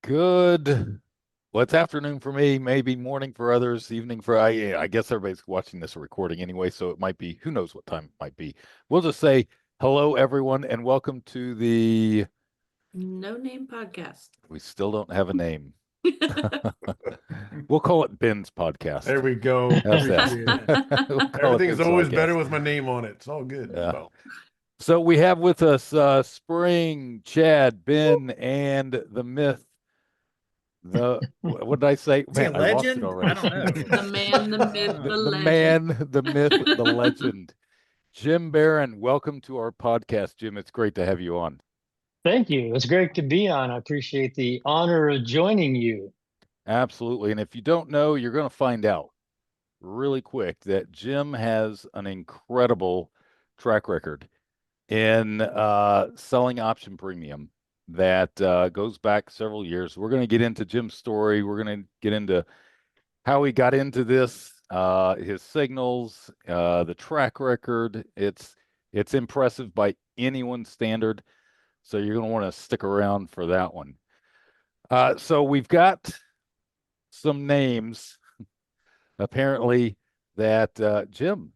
Good. Well, it's afternoon for me, maybe morning for others, evening for I guess everybody's watching this recording anyway, so it might be, who knows what time it might be. We'll just say hello, everyone, and welcome to the No Name Podcast. We still don't have a name. We'll call it Ben's podcast. There we go. How's that? We'll call it Everything's Ben's always podcast. better with my name on it. It's all good. Yeah. Well, So we have with us Spring, Chad, Ben, and the myth. What did I say? Man, I lost legend? it already. I don't know. The man, the myth, the The legend. man, the myth, the legend. Jim Barron, welcome to our podcast, Jim. It's great to have you on. Thank you. It's great to be on. I appreciate the honor of joining you. Absolutely. And if you don't know, you're going to find out really quick that Jim has an incredible track record in selling option premium that goes back several years. We're going to get into Jim's story. We're going to get into how he got into this, his signals, the track record. It's impressive by anyone's standard. So you're going to want to stick around for that one. So we've got some names, apparently, that Jim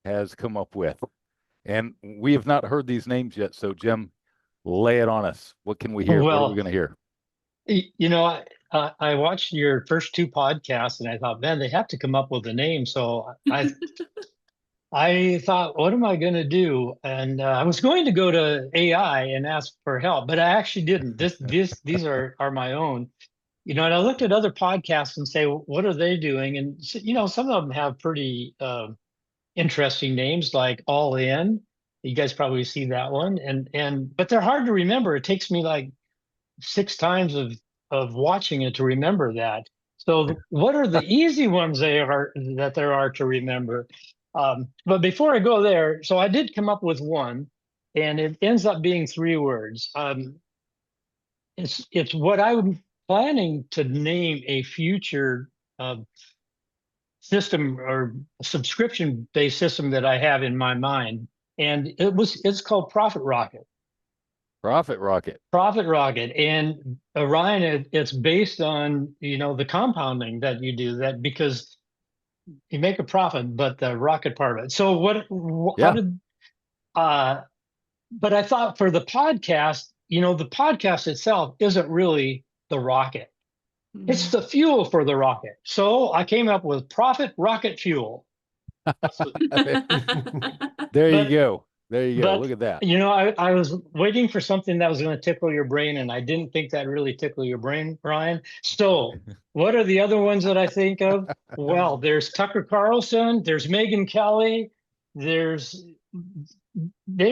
has come up with. And we have not heard these names yet. So, Jim, lay it on us. What can we hear? What are we going to hear? You know, I watched your first two podcasts and I thought, man, they have to come up with a name. So I thought, what am I going to do? And I was going to go to AI and ask for help, but I actually didn't. These are my own. You know, and I looked at other podcasts and say, well, what are they doing? And you know, some of them have pretty interesting names like All In. You guys probably see that one, but they're hard to remember. It takes me like 6 times of watching it to remember that. So what are the easy ones there are to remember? But before I go there, so I did come up with one, and it ends up being 3 words. It's what I'm planning to name a future system or subscription-based system that I have in my mind, and it's called Profit Rocket. Profit Rocket. Profit Rocket, and Ryan, it's based on the compounding that you do, that because you make a profit, but the rocket part of it. So how did? But I thought for the podcast, the podcast itself isn't really the rocket. It's the fuel for the rocket. So I came up with Profit Rocket Fuel. There you go. There you go. But, look at that. I was waiting for something that was going to tickle your brain, and I didn't think that really tickle your brain, Ryan. So what are the other ones that I think of? Well, there's Tucker Carlson, there's Megyn Kelly, they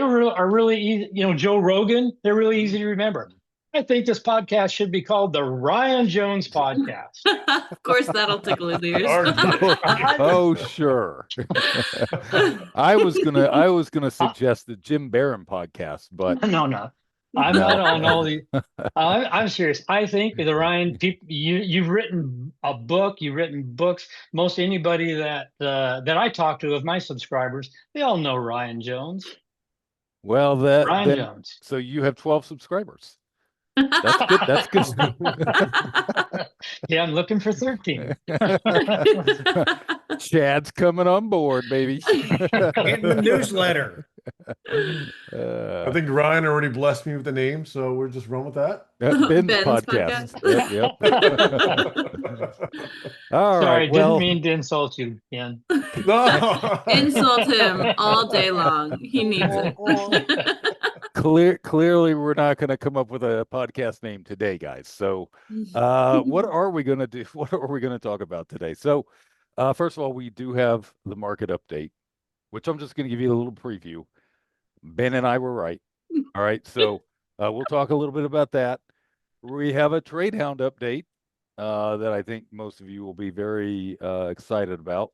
are really easy. Joe Rogan, they're really easy to remember. I think this podcast should be called the Ryan Jones Podcast. Of course, that'll tickle his ears. Oh, sure. I was gonna suggest the Jim Barron podcast, but no. I'm not on all the. I'm serious. I think the Ryan people. You've written a book. You've written books. Most anybody that I talk to of my subscribers, they all know Ryan Jones. Well, Ryan Jones. So you have 12 subscribers. That's good. That's good stuff. Yeah, I'm looking for 13. Chad's coming on board, baby. Getting the newsletter. I think Ryan already blessed me with the name, so we're just run with that. Ben's podcast. Yep. All Sorry, right. Well, didn't mean to insult you, Ken. No. Insult him all day long. He needs it. Clearly, we're not going to come up with a podcast name today, guys. So, what are we going to do? What are we going to talk about today? So, first of all, we do have the market update, which I'm just going to give you a little preview. Ben and I were right. All right. So, we'll talk a little bit about that. We have a TradeHound update that I think most of you will be very excited about.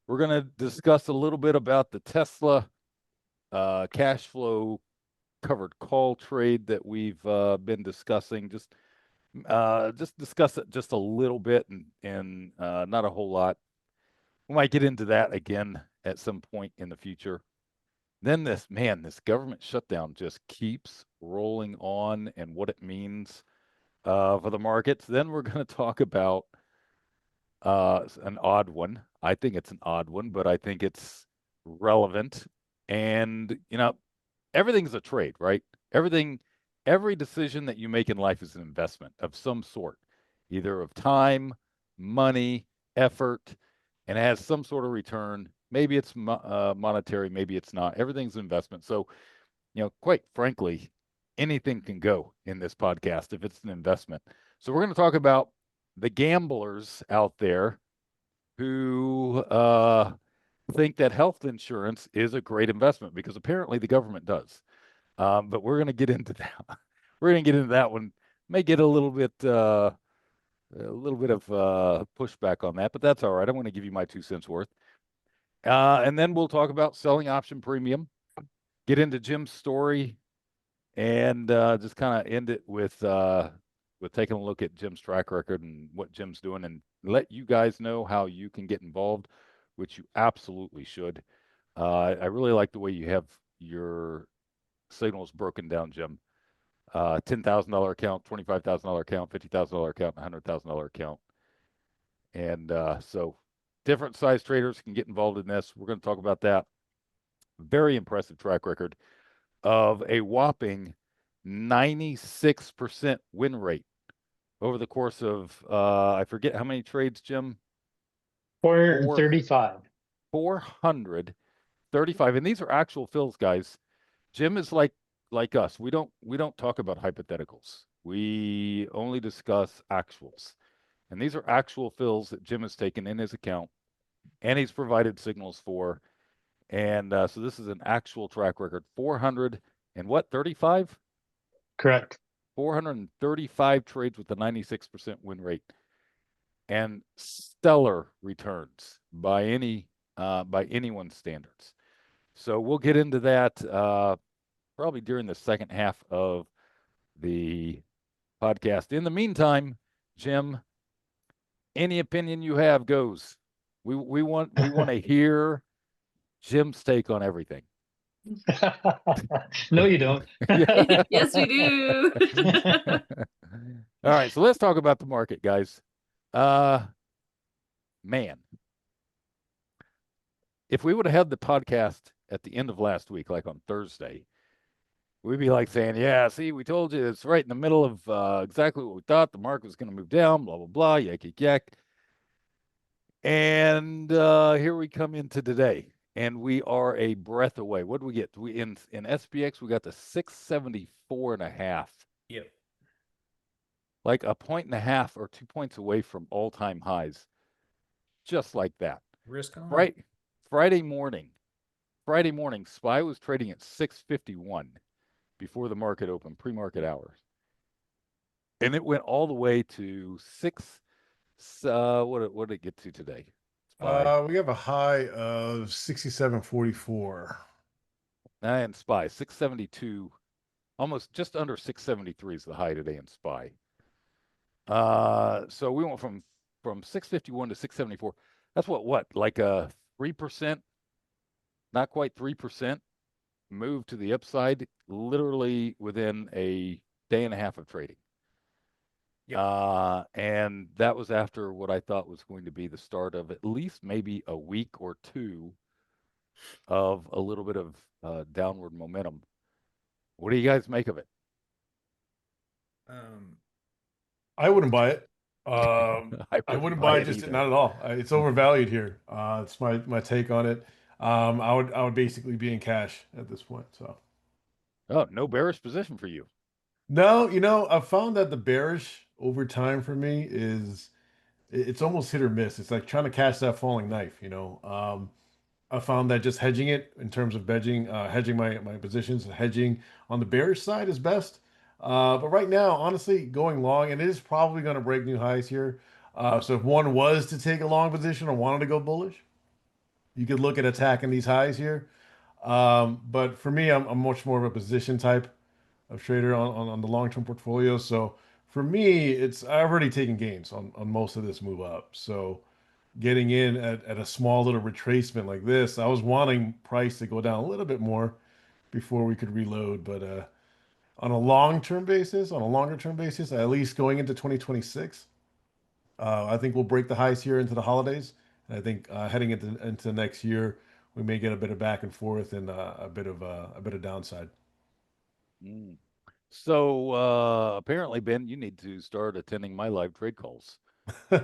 We're going to discuss a little bit about the Tesla cash flow covered call trade that we've been discussing. Just discuss it just a little bit and not a whole lot. We might get into that again at some point in the future. Then this government shutdown just keeps rolling on, and what it means for the markets. Then we're going to talk about an odd one. I think it's an odd one, but I think it's relevant. And, everything's a trade, right? Every decision that you make in life is an investment of some sort, either of time, money, effort, and it has some sort of return. Maybe it's monetary, maybe it's not. Everything's an investment. So, quite frankly, anything can go in this podcast if it's an investment. So we're going to talk about the gamblers out there who think that health insurance is a great investment because apparently the government does. But we're going to get into that. We're going to get into that one. May get a little bit of pushback on that, but that's all right. I'm going to give you my 2 cents worth. And then we'll talk about selling option premium, get into Jim's story, and just kind of end it with taking a look at Jim's track record and what Jim's doing, and let you guys know how you can get involved, which you absolutely should. I really like the way you have your signals broken down, Jim. $10,000 account, $25,000 account, $50,000 account, $100,000 account, and so different size traders can get involved in this. We're going to talk about that. Very impressive track record of a whopping 96% win rate over the course of I forget how many trades, Jim. 435. 435, and these are actual fills, guys. Jim is like us. We don't talk about hypotheticals. We only discuss actuals, and these are actual fills that Jim has taken in his account, and he's provided signals for. And so this is an actual track record. 400 and what? 35? Correct. 435 trades with a 96% win rate, and stellar returns by anyone's standards. So we'll get into that probably during the second half of the podcast. In the meantime, Jim, any opinion you have goes. We want to hear Jim's take on everything. No, you don't. Yes, we do. All right, so let's talk about the market, guys. Man, if we would have had the podcast at the end of last week, like on Thursday, we'd be like saying, yeah, see, we told you it's right in the middle of exactly what we thought. The market was going to move down, blah, blah, blah, yak, yak, yak. And here we come into today, and we are a breath away. What do we get? In SPX, we got the 674.5. Yep. Like a 1.5 or 2 points away from all-time highs. Just like that. Risk on. Right. Friday morning, SPY was trading at 651 before the market opened, pre-market hours. And it went all the way to what did it get to today? We have a high of 67.44. And SPY 672, almost just under 673 is the high today in SPY. So we went from 651 to 674. That's what like a 3%, not quite 3% move to the upside, literally within a day and a half of trading. Yep. And that was after what I thought was going to be the start of at least maybe a week or two of a little bit of downward momentum. What do you guys make of it? I wouldn't buy it. I wouldn't buy it, just either. not at all. It's overvalued here. It's my take on it. I would basically be in cash at this point. So, oh, no bearish position for you. No, I've found that the bearish over time for me it's almost hit or miss. It's like trying to catch that falling knife. I found that just hedging it in terms of hedging my positions, hedging on the bearish side is best. But right now, honestly, going long, and it is probably going to break new highs here. So if one was to take a long position or wanted to go bullish, you could look at attacking these highs here. But for me, I'm much more of a position type of trader on the long-term portfolio. So for me, I've already taken gains on most of this move up. So getting in at a small little retracement like this, I was wanting price to go down a little bit more before we could reload, but On a long-term basis, on a longer-term basis, at least going into 2026, I think we'll break the highs here into the holidays. And I think heading into next year, we may get a bit of back and forth and a bit of downside. Mm. So apparently, Ben, you need to start attending my live trade calls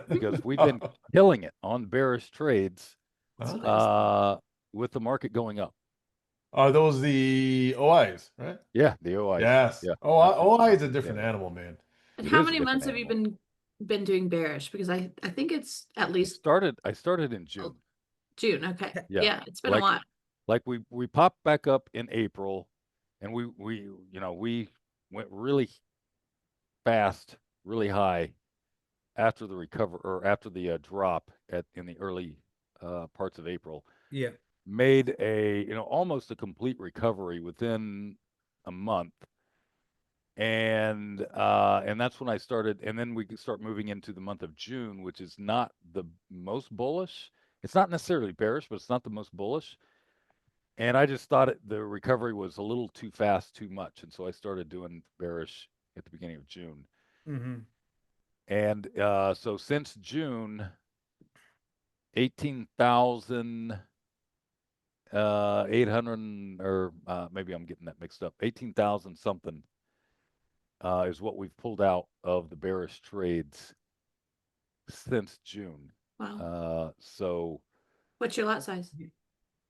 because we've been killing it on bearish trades with the market going up. Are those the OIs, right? Yeah, the OIs. Yes. Yeah, OI is a yeah. different animal, man. And It how is a many different months have you animal. been doing bearish? Because I think it's at I least started in oh, June. June. Okay. Yeah, Yeah, it's been a lot. like we popped back up in April, and we went really fast, really high after the recover or after the drop in the early parts of April. Yeah. Made a almost a complete recovery within a month, and that's when I started. And then we could start moving into the month of June, which is not the most bullish. It's not necessarily bearish, but it's not the most bullish. And I just thought the recovery was a little too fast, too much, and so I started doing bearish at the beginning of June. Mm-hmm. And so since June, 18,000 800, or maybe I'm getting that mixed up. 18,000 something is what we've pulled out of the bearish trades since June. Wow. So What's your lot size?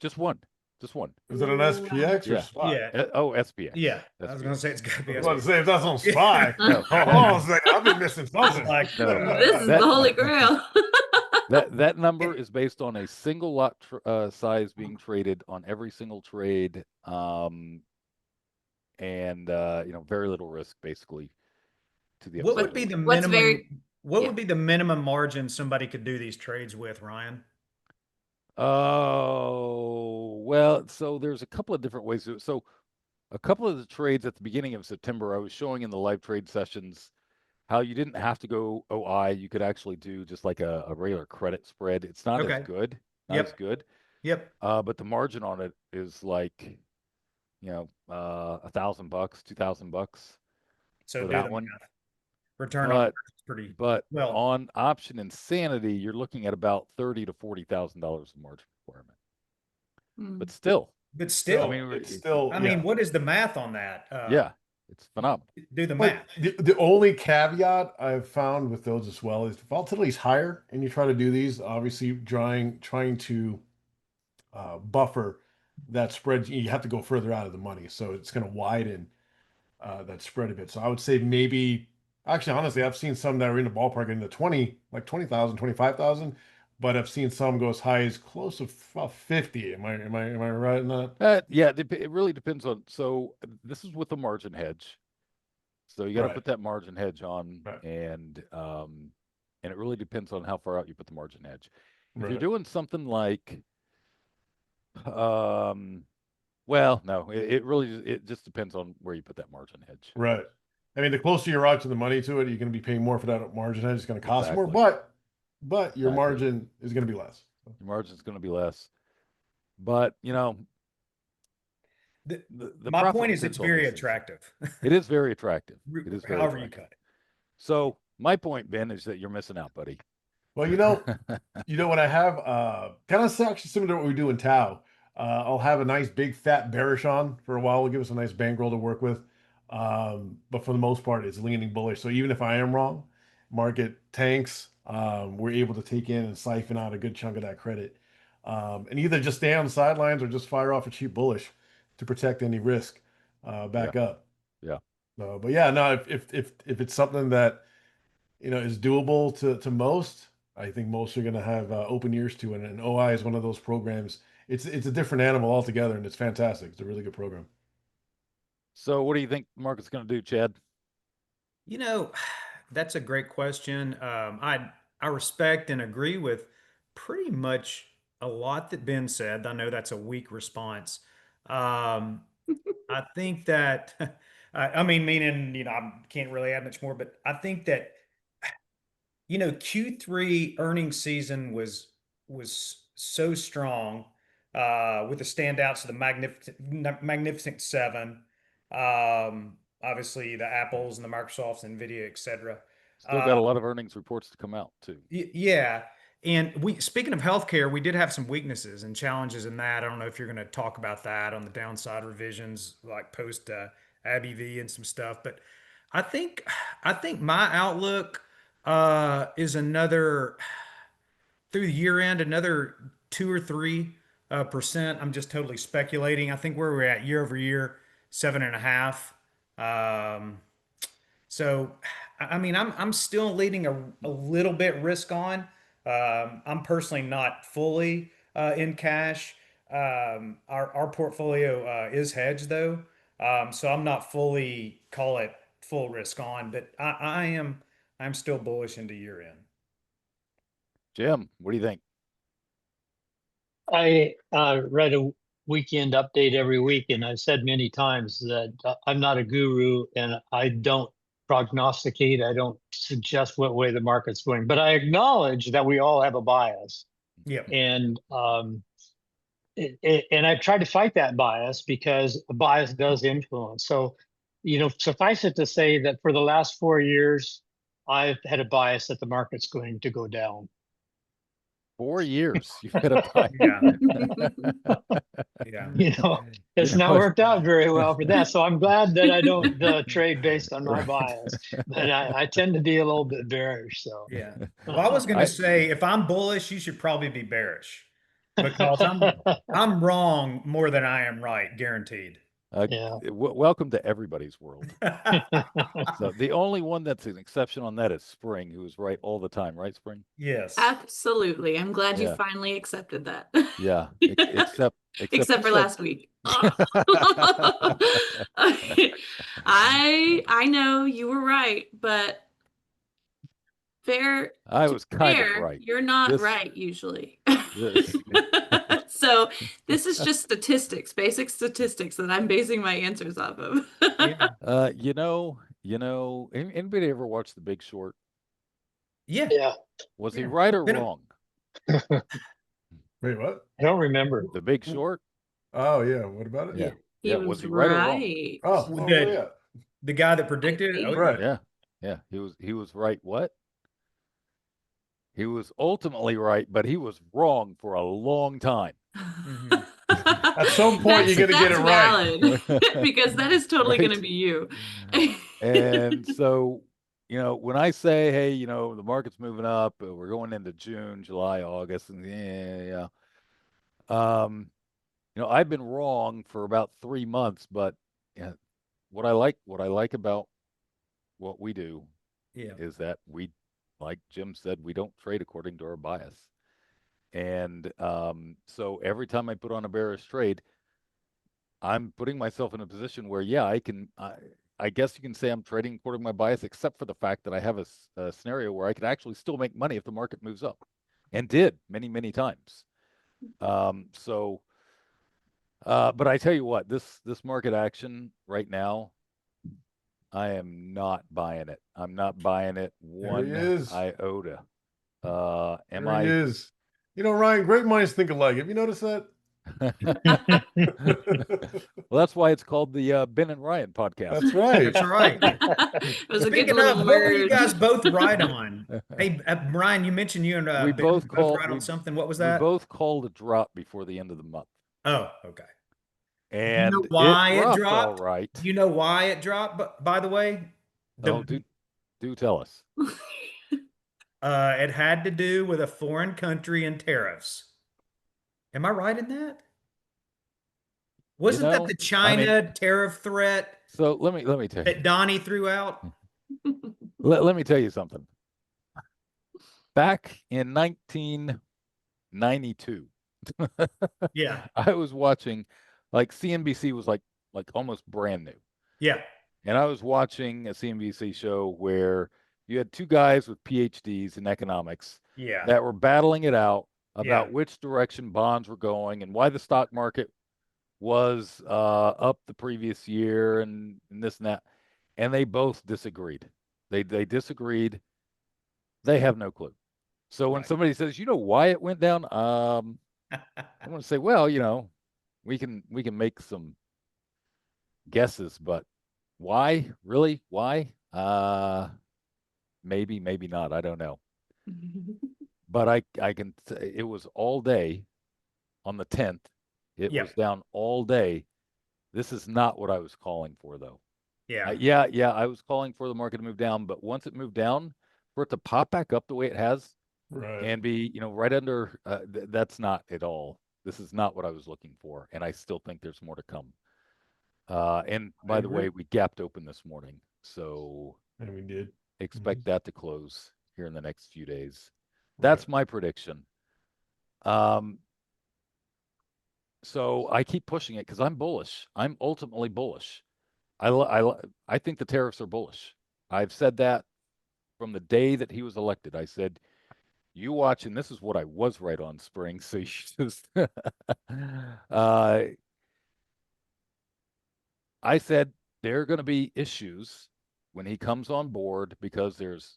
just one, just one. Is it an Wow. SPX or Yeah. SPY? Yeah. Oh, SPX. Yeah. I was gonna SPX. say it's gotta I be was about to SPX. say if that's on SPY. No, Oh, it's like I've been missing something. Like no. This is the That holy grail. that number is based on a single lot size being traded on every single trade, and very little risk basically to the what upside would or be lower. the What's very minimum what yeah. would be the minimum margin somebody could do these trades with, Ryan? Oh, well, so there's a couple of different ways to it. So a couple of the trades at the beginning of September, I was showing in the live trade sessions how you didn't have to go OI. You could actually do just like a regular credit spread. It's not as Okay. good, not as Yep. good. Yep. But the margin on it is like, $1,000, $2,000 So for do that the one. math. Return on But is pretty but well. on option insanity, you're looking at about $30,000 to $40,000 of margin requirement. But still, But I still, mean, It's still, I yeah. mean, what is the math on that? yeah, it's phenomenal. Do the But math. the only caveat I've found with those as well is if volatility is higher and you try to do these, obviously trying to buffer that spread, you have to go further out of the money. So it's going to widen that spread a bit. So I would say maybe, actually, honestly, I've seen some that are in the ballpark in the 20, like 20,000, 25,000, but I've seen some go as high as close to 50. Am I right in that? Yeah, it really depends on. So this is with a margin hedge. So you got to Right. put that margin hedge on, Right. and it really depends on how far out you put the margin hedge. If you're Right. doing something like, um, well, no, it just depends on where you put that margin hedge. Right. I mean, the closer you're out to the money to it, you're going to be paying more for that margin hedge. It's going to cost more, Exactly. but your Exactly. margin is going to be less. Your margin's going to be less, but The, the my profit point is, it's potential on very these things. attractive. It is very attractive. It is very However you attractive. cut it. So my point, Ben, is that you're missing out, buddy. Well, what I have, kind of actually similar to what we do in Tau. I'll have a nice big fat bearish on for a while. It'll give us a nice bankroll to work with. But for the most part, it's leaning bullish. So even if I am wrong, market tanks, we're able to take in and siphon out a good chunk of that credit. And either just stay on the sidelines or just fire off a cheap bullish to protect any risk Yeah, back up. yeah. But yeah, no, if it's something that is doable to most. I think most are going to have open ears to it. And OI is one of those programs. It's a different animal altogether, and it's fantastic. It's a really good program. So what do you think the market's going to do, Chad? You know, that's a great question. I respect and agree with pretty much a lot that Ben said. I know that's a weak response. I think that I mean, meaning I can't really add much more, but I think that Q3 earnings season was so strong with the standouts of the Magnificent Seven. obviously the Apples and the Microsofts, Nvidia, etc. Still got a lot of earnings reports to come out too. Yeah. And speaking of healthcare, we did have some weaknesses and challenges in that. I don't know if you're going to talk about that on the downside revisions, like post AbbVie and some stuff. But I think I think my outlook is another through the year end, another 2 or 3%. I'm just totally speculating. I think where we're at year over year, 7.5. So, I mean, I'm still leading a little bit risk on. I'm personally not fully in cash. Our portfolio is hedged though, so I'm not fully call it full risk on, but I'm still bullish into year end. Jim, what do you think? I read a weekend update every week, and I've said many times that I'm not a guru and I don't prognosticate. I don't suggest what way the market's going, but I acknowledge that we all have a bias. Yep. And and I've tried to fight that bias because a bias does influence. So, suffice it to say that for the last 4 years, I've had a bias that the market's going to go down. 4 years you've had a buy. Yeah. Yeah. It's not worked out very well for that. So I'm glad that I don't trade based on my bias, but I tend to be a little bit bearish. So Yeah. Well, I was going to say, if I'm bullish, you should probably be bearish because I'm wrong more than I am right, guaranteed. Yeah. Welcome to everybody's world. So the only one that's an exception on that is Spring, who is right all the time, right, Spring? Yes. Absolutely. I'm glad you Yeah. finally accepted that. Yeah, except Except for you said- last week. I know you were right, but fair I to was kind of fair, right. you're not This- right usually. this- So this is just statistics, basic statistics that I'm basing my answers off of. Yeah. Anybody ever watch The Big Short? Yeah. Yeah. Was he Yeah. right or Been a- wrong? Wait, what? I don't remember. The Big Short? Oh yeah. What about it? Yeah. He Yeah, was was he right or wrong? right. Oh, Good. yeah. The guy that predicted it? I Oh, think- Right. Yeah. Yeah, he was right. What? He was ultimately right, but he was wrong for a long time. Mhm. At some point, you're gonna get it right. valid because that is totally Right? going to be you. And so, when I say, hey, the market's moving up, we're going into June, July, August, and yeah. I've been wrong for about 3 months, but yeah, what I like about what we do Yeah. is that we, like Jim said, we don't trade according to our bias. And so every time I put on a bearish trade, I'm putting myself in a position where, yeah, I guess you can say I'm trading according to my bias, except for the fact that I have a scenario where I could actually still make money if the market moves up, and did many, many times. But I tell you what, this market action right now, I am not buying it. I'm not buying it There he one is. iota. There he is. Ryan, great minds think alike. Have you noticed that? Well, that's why it's called the Ben and Ryan podcast. That's right. That's right. It was a good Speaking little of, what were you word. guys both right on? Hey, Ryan, you mentioned you and We Ben both were called- right on we- something. What was We that? both called a drop before the end of the month, Oh, okay. and know why it all dropped? right. Do you know why it dropped? But by the way, Oh, do tell us. it had to do with a foreign country and tariffs. Am I right in that? Wasn't that the China tariff threat So let me tell you. that Donnie threw out? Let me tell you something. Back in 1992, Yeah, I was watching, like, CNBC was like almost brand new. yeah, And I was watching a CNBC show where you had two guys with PhDs in economics yeah. that were battling it out about Yeah. which direction bonds were going and why the stock market was up the previous year and this and that. And they both disagreed. They disagreed. They have no clue. So when Right. somebody says, why it went down, I'm going to say, well, we can make some guesses, but Why? Really? Why? Maybe, maybe not. I don't know. But I can it was all day on the 10th. It Yeah. was down all day. This is not what I was calling for, though. Yeah. Yeah, I was calling for the market to move down, but once it moved down, for it to pop back up the way it has Right. and be, right under, that's not at all. This is not what I was looking for, and I still think there's more to come. And I by the way, agree. we gapped open this morning, so And we did. expect that to close here in the next few days. Right. That's my prediction. Um, so I keep pushing it because I'm bullish. I'm ultimately bullish. I think the tariffs are bullish. I've said that from the day that he was elected. I said, "You watch," and this is what I was right on, Spring. So you just, I said there are going to be issues when he comes on board because there's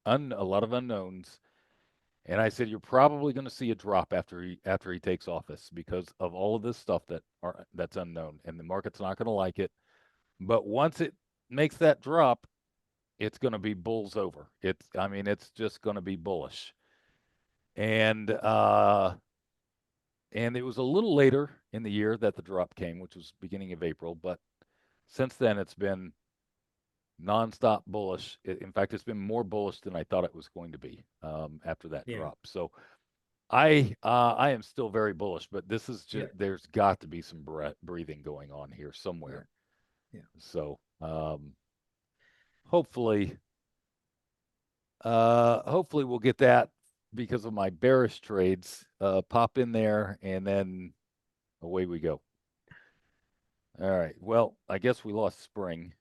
a lot of unknowns. And I said, you're probably going to see a drop after he takes office because of all of this stuff that's unknown, and the market's not going to like it. But once it makes that drop, it's going to be bulls over. I mean, it's just going to be bullish. And it was a little later in the year that the drop came, which was beginning of April. But since then, it's been nonstop bullish. In fact, it's been more bullish than I thought it was going to be after that Yeah. drop. So I am still very bullish, but this is Yeah. just there's got to be some breathing going on here somewhere. Yeah. So hopefully hopefully we'll get that because of my bearish trades pop in there, and then away we go. All right. Well, I guess we lost Spring.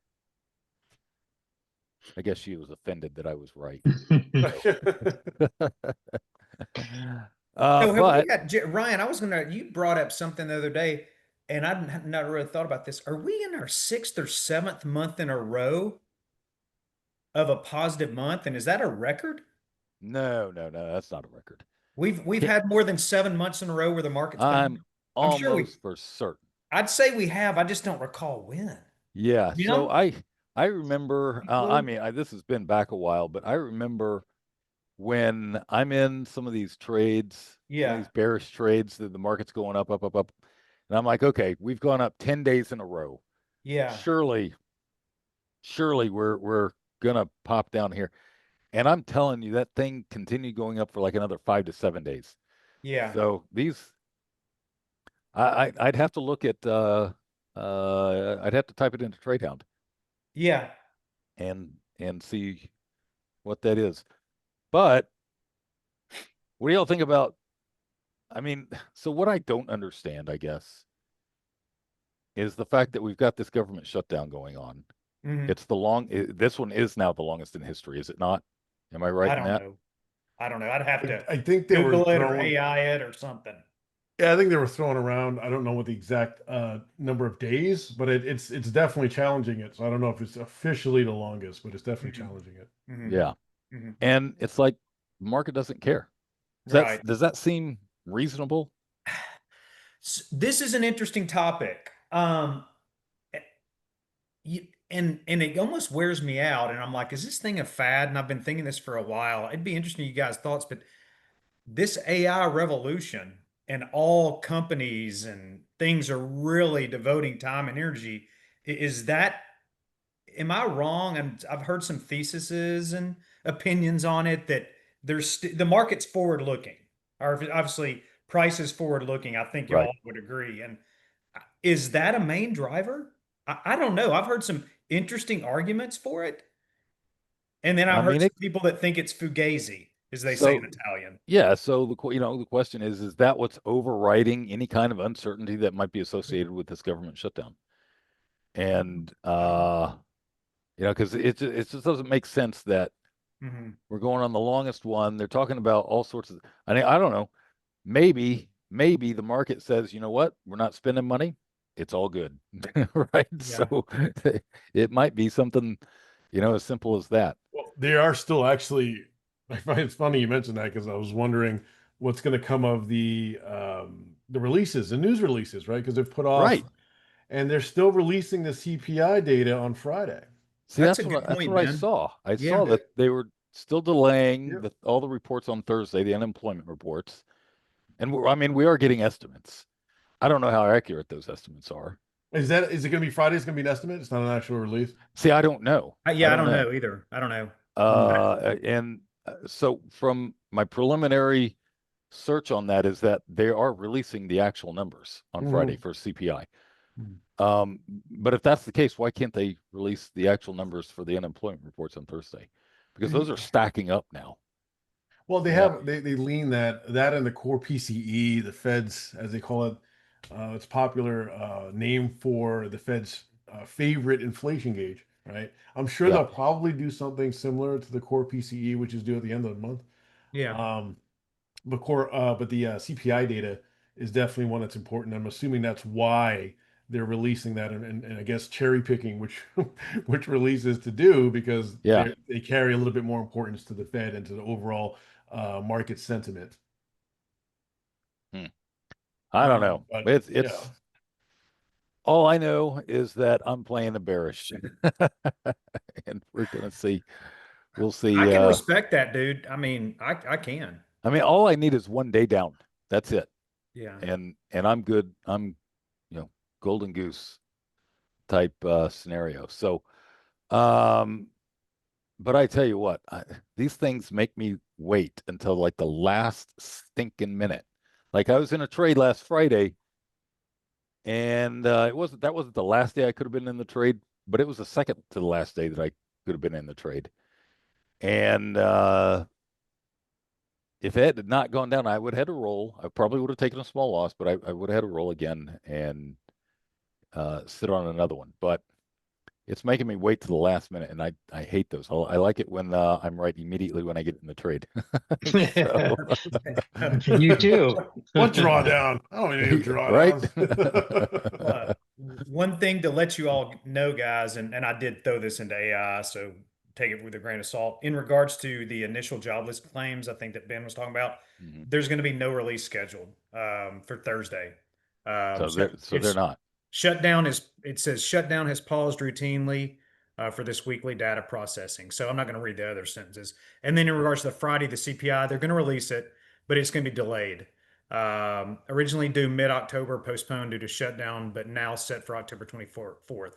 I guess she was offended that I was right. So have we But got Ryan? I was gonna. You brought up something the other day, and I'd not really thought about this. Are we in our 6th or 7th month in a row of a positive month, and is that a record? no, that's not a record. We've had more than 7 months in a row where the market's been. I'm I'm sure we. almost for certain. I'd say we have. I just don't recall when. Yeah, You so know? I remember. I Clue? mean, this has been back a while, but I remember when I'm in some of these trades, some of Yeah. these bearish trades, that the market's going up, up, up, up, and I'm like, okay, we've gone up 10 days in a row. Yeah. Surely we're gonna pop down here, and I'm telling you that thing continued going up for like another 5 to 7 days. Yeah. So these, I'd have to look at, I'd have to type it into TradeHound Yeah. and see what that is. But what do y'all think about? I mean, so what I don't understand, I guess, is the fact that we've got this government shutdown going on. Mhm. It's this one is now the longest in history, is it not? Am I right I in don't that? know. I don't know. I'd have to I think they were Google it or throwing. AI it or something. Yeah, I think they were throwing around. I don't know what the exact number of days, but it's definitely challenging it. So I don't know if it's officially the longest, but it's definitely Mhm. challenging it. Mhm. Yeah. Mhm. And it's like the market doesn't care. Right. Does that seem reasonable? This is an interesting topic. And it almost wears me out. And I'm like, is this thing a fad? And I've been thinking this for a while. It'd be interesting you guys' thoughts, but this AI revolution and all companies and things are really devoting time and energy. Is that, am I wrong? And I've heard some theses and opinions on it that the market's forward looking, or obviously price is forward looking. I think Right. y'all would agree. And is that a main driver? I don't know. I've heard some interesting arguments for it. And then I I've heard mean, some people that think it's fugazi, as they say in so Italian. yeah, so the question is that what's overriding any kind of uncertainty that might be associated with this government shutdown? And I don't know. because it just doesn't make sense that Mhm. we're going on the longest one. They're talking about all sorts of, I mean, I don't know. Maybe the market says, you know what? We're not spending money. It's all good. Right? Yeah. So it might be something, as simple as that. Well, they are still actually. I find it's funny you mentioned that because I was wondering what's going to come of the releases, the news releases, right? Because they've put off Right. and they're still releasing the CPI data on Friday. See, That's a good that's point, what I Ben. saw. I Yeah. saw that they were still delaying Yep. all the reports on Thursday, the unemployment reports. And I mean, we are getting estimates. I don't know how accurate those estimates are. Is it going to be Friday? It's going to be an estimate. It's not an actual release. See, I don't know. Yeah, I don't know either. I don't know. And so from my preliminary search on that is that they are releasing the actual numbers on Friday for CPI. But if that's the case, why can't they release the actual numbers for the unemployment reports on Thursday? Because those are stacking up now. Well, they Yeah. have they lean that and the core PCE, the Fed's as they call it. It's popular name for the Fed's favorite inflation gauge, right? I'm sure Yeah. they'll probably do something similar to the core PCE, which is due at the end of the month. Yeah. But the CPI data is definitely one that's important. I'm assuming that's why they're releasing that, and I guess cherry picking which which releases to do because Yeah. they carry a little bit more importance to the Fed and to the overall market sentiment. I don't know. But yeah, It's all I know is that I'm playing the bearish, and we're gonna see. We'll I see. can respect that, dude. I mean, I can. I mean, all I need is one day down. That's it. Yeah. And I'm good. I'm, golden goose type scenario. So, but I tell you what, these things make me wait until like the last stinking minute. Like I was in a trade last Friday, and that wasn't the last day I could have been in the trade, but it was the second to the last day that I could have been in the trade. And if it had not gone down, I would have had to roll. I probably would have taken a small loss, but I would have had to roll again and sit on another one. But it's making me wait to the last minute, and I hate those. I like it when I'm right immediately when I get in the trade. So, You too. what drawdown? I don't need right? drawdowns. One thing to let you all know, guys, and I did throw this into AI, so take it with a grain of salt. In regards to the initial jobless claims, I think that Ben was talking about, there's going to be no release scheduled for Thursday. So So they're not. It says shutdown has paused routinely for this weekly data processing. So I'm not going to read the other sentences. And then in regards to the Friday, the CPI, they're going to release it, but it's going to be delayed. Originally due mid-October, postponed due to shutdown, but now set for October 24th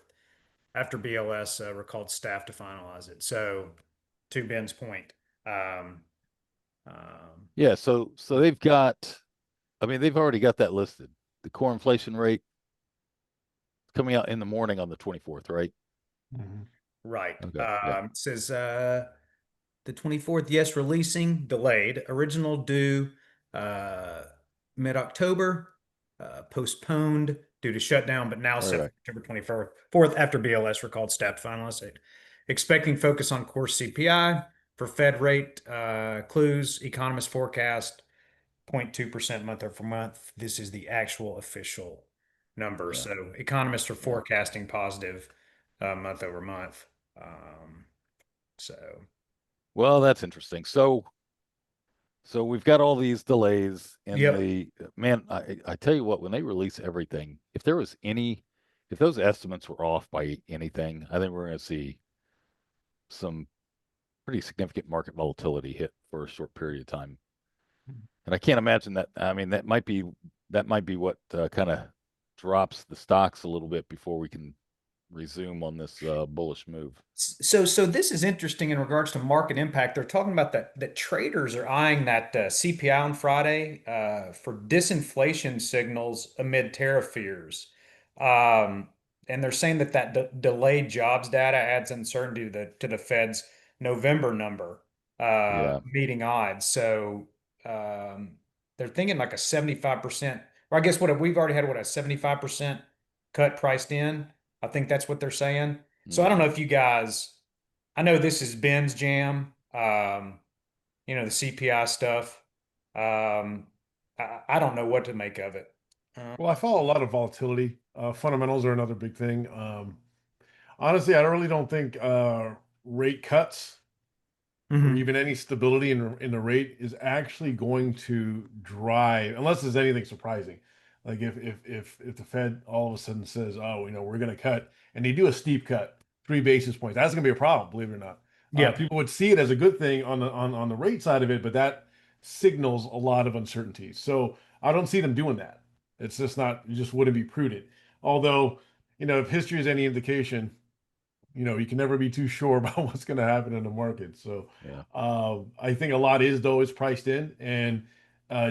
after BLS recalled staff to finalize it. So to Ben's point, Yeah, so they've got, I mean, they've already got that listed. The core inflation rate coming out in the morning on the 24th, right? right. Okay. Yeah. It says the 24th, yes, releasing, delayed. Original due mid-October, postponed due to shutdown, but now set Right. for September 24th after BLS recalled staff to finalize it. Expecting focus on core CPI for Fed rate clues, economist forecast 0.2% month over month. This is the actual official number. Yeah. So economists are forecasting positive month over month. So Well, that's interesting. So we've got all these delays in Yep. the man. I tell you what, when they release everything, if those estimates were off by anything, I think we're going to see some pretty significant market volatility hit for a short period of time. And I can't imagine that. I mean, that might be what kind of drops the stocks a little bit before we can resume on this bullish move. So this is interesting in regards to market impact. They're talking about that traders are eyeing that CPI on Friday for disinflation signals amid tariff fears. And they're saying that delayed jobs data adds uncertainty to the Fed's November number Yeah. meeting odds. So they're thinking like a 75%, or I guess we've already had a 75% cut priced in. I think that's what they're saying. So I don't know if you guys, I know this is Ben's jam, the CPI stuff. I don't know what to make of it. Well, I follow a lot of volatility. Fundamentals are another big thing. Honestly, I really don't think rate cuts or even any stability in the rate is actually going to drive, unless there's anything surprising, Like if the Fed all of a sudden says, oh, we're going to cut, and they do a steep cut, 3 basis points, that's going to be a problem, believe it or not. Yeah. People would see it as a good thing on the rate side of it, but that signals a lot of uncertainty. So I don't see them doing that. It's just not, it just wouldn't be prudent. Although, if history is any indication, you can never be too sure about what's going to happen in the market. So Yeah. I think a lot is priced in, and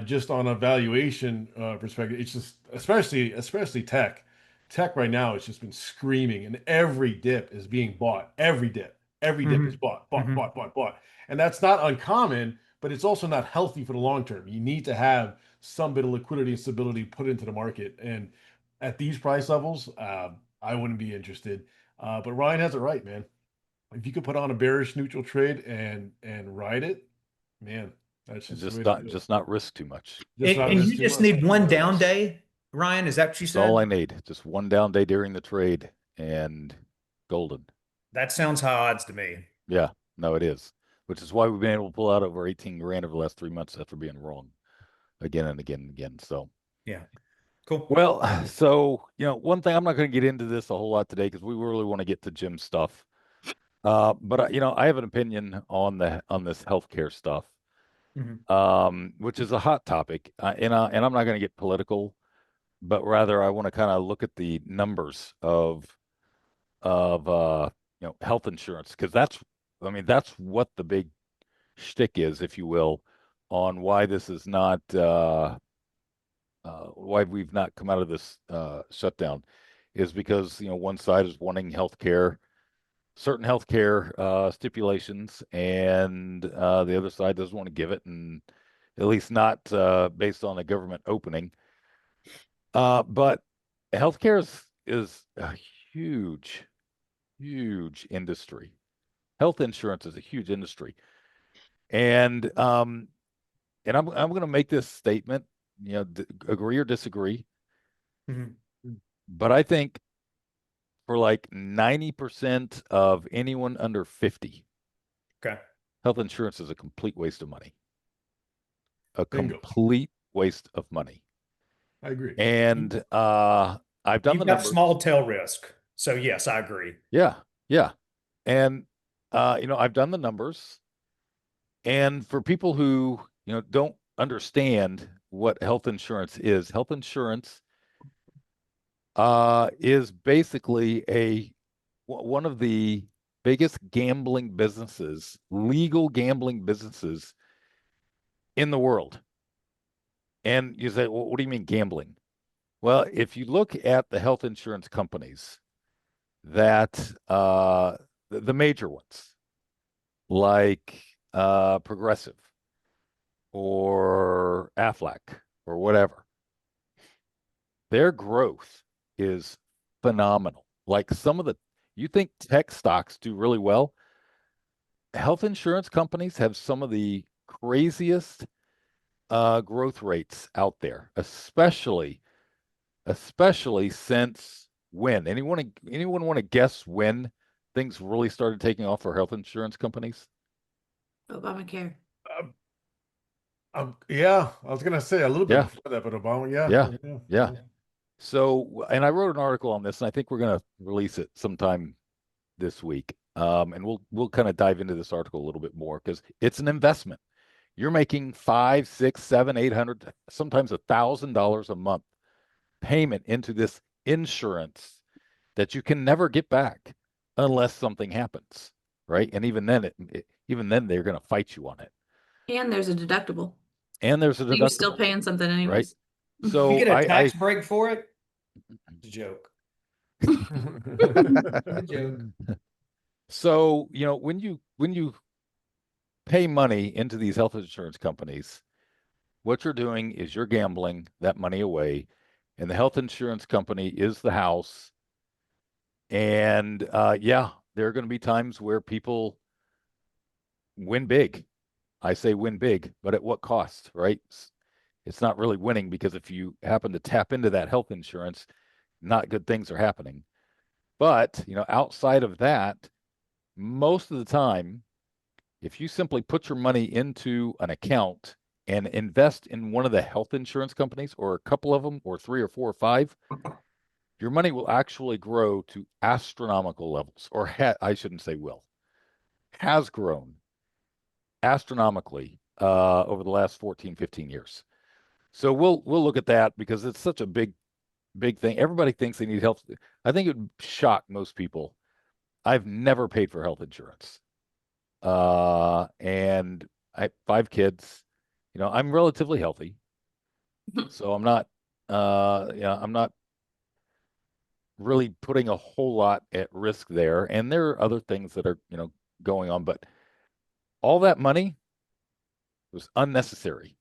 just on a valuation perspective, it's just especially tech right now. It's just been screaming, and every dip is being bought. Every dip is bought, and that's not uncommon. But it's also not healthy for the long term. You need to have some bit of liquidity and stability put into the market, and at these price levels, I wouldn't be interested. But Ryan has it right, man. If you could put on a bearish neutral trade and ride it, man, that's And just the way just to not do it. just not risk too much. Just not And risk you too just much. need one down day, Ryan. Is that what you That's all said? I need. Just one down day during the trade and golden. That sounds high odds to me. Yeah, no, it is. Which is why we've been able to pull out over 18 grand over the last 3 months after being wrong again and again and again. So Yeah. Cool. well, so one thing, I'm not going to get into this a whole lot today because we really want to get to Jim's stuff. But I have an opinion on this healthcare stuff, which is a hot topic, and I'm not going to get political, but rather I want to kind of look at the numbers of health insurance, because that's what the big shtick is, if you will, on why this is not why we've not come out of this shutdown, is because one side is wanting certain healthcare stipulations, and the other side doesn't want to give it, and at least not based on a government opening. But healthcare is a huge, huge industry. Health insurance is a huge industry, and I'm going to make this statement, agree or disagree, but I think for like 90% of anyone under 50, Okay. health insurance is a complete waste of money. A Bingo. complete waste of money. I agree. And I've done You've the got numbers. small tail risk. So yes, I agree. Yeah, yeah. And I've done the numbers. And for people who, don't understand what health insurance is basically one of the biggest gambling businesses, legal gambling businesses in the world. And you say, well, what do you mean gambling? Well, if you look at the health insurance companies that the major ones, like Progressive or Aflac or whatever, their growth is phenomenal. Like you think tech stocks do really well. Health insurance companies have some of the craziest growth rates out there, especially since when? Anyone want to guess when things really started taking off for health insurance companies? Obamacare. Yeah, I was gonna say a little bit Yeah. before that, but Obama, Yeah. So, and I wrote an article on this, and I think we're going to release it sometime this week. And we'll kind of dive into this article a little bit more because it's an investment. You're making 5, 6, 7, 800, sometimes $1,000 a month payment into this insurance that you can never get back unless something happens, right? And even then, they're going to fight you on it. And there's a deductible. And there's a So you're deductible, still paying something right? anyways. So You get a tax break for it? It's a joke. A joke. So, when you pay money into these health insurance companies, what you're doing is you're gambling that money away, and the health insurance company is the house. And yeah, there are going to be times where people win big. I say win big, but at what cost, right? It's not really winning, because if you happen to tap into that health insurance, not good things are happening. But, outside of that, most of the time, if you simply put your money into an account and invest in one of the health insurance companies, or a couple of them, or 3 or 4 or 5, your money will actually grow to astronomical levels, or I shouldn't say will, has grown astronomically over the last 14, 15 years. So we'll look at that because it's such a big thing. Everybody thinks they need health. I think it would shock most people. I've never paid for health insurance. And I have 5 kids. You know, I'm relatively healthy. So I'm not I'm not really putting a whole lot at risk there. And there are other things that are, going on, but all that money was unnecessary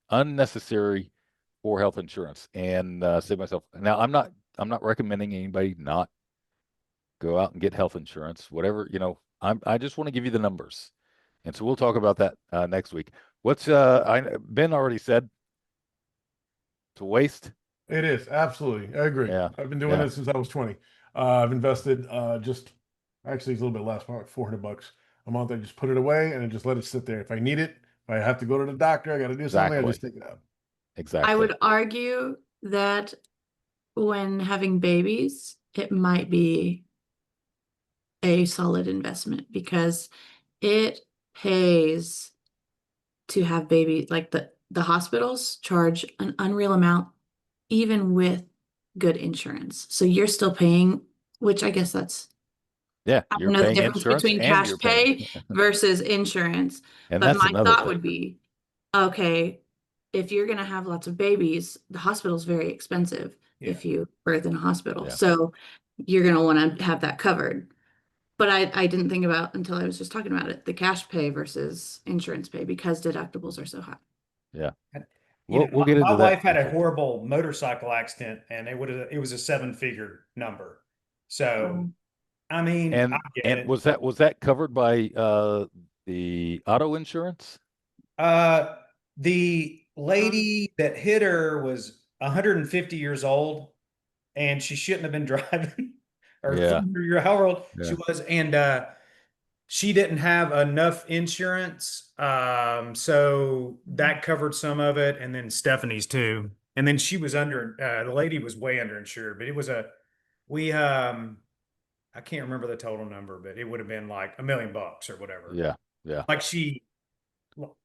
for health insurance, and save myself. Now, I'm not recommending anybody not go out and get health insurance, whatever, I just want to give you the numbers. And so we'll talk about that next week. Ben already said it's a waste. It is, absolutely. I agree. Yeah. I've been doing Yeah. this since I was 20. I've invested just actually it's a little bit less, about $400 a month. I just put it away and I just let it sit there. If I need it, if I have to go to the doctor, I got to do something, I just take it out. I Exactly. would argue that when having babies, it might be a solid investment because it pays to have baby. Like the hospitals charge an unreal amount even with good insurance. So you're still paying, which I guess that's, Yeah, I don't you're know the paying difference insurance between and cash you're paying. pay versus insurance. And But that's my another thought thing. would be, okay, if you're going to have lots of babies, the hospital's very expensive if you birth in a hospital. Yeah. So you're going to want to have that covered. But I didn't think about until I was just talking about it, the cash pay versus insurance pay because deductibles are so high. Yeah. You know, We'll get my into that wife had next a week. horrible motorcycle accident, and it was a 7-figure number. So, I mean, I get And it. was that covered by the auto insurance? The lady that hit her was 150 years old, and she shouldn't have been driving, or Yeah. 300 year however old she Yeah. was, and she didn't have enough insurance, so that covered some of it, and then Stephanie's too. And then she was under the lady was way underinsured, but it was we I can't remember the total number, but it would have been like $1 million or whatever. Yeah. Yeah. Like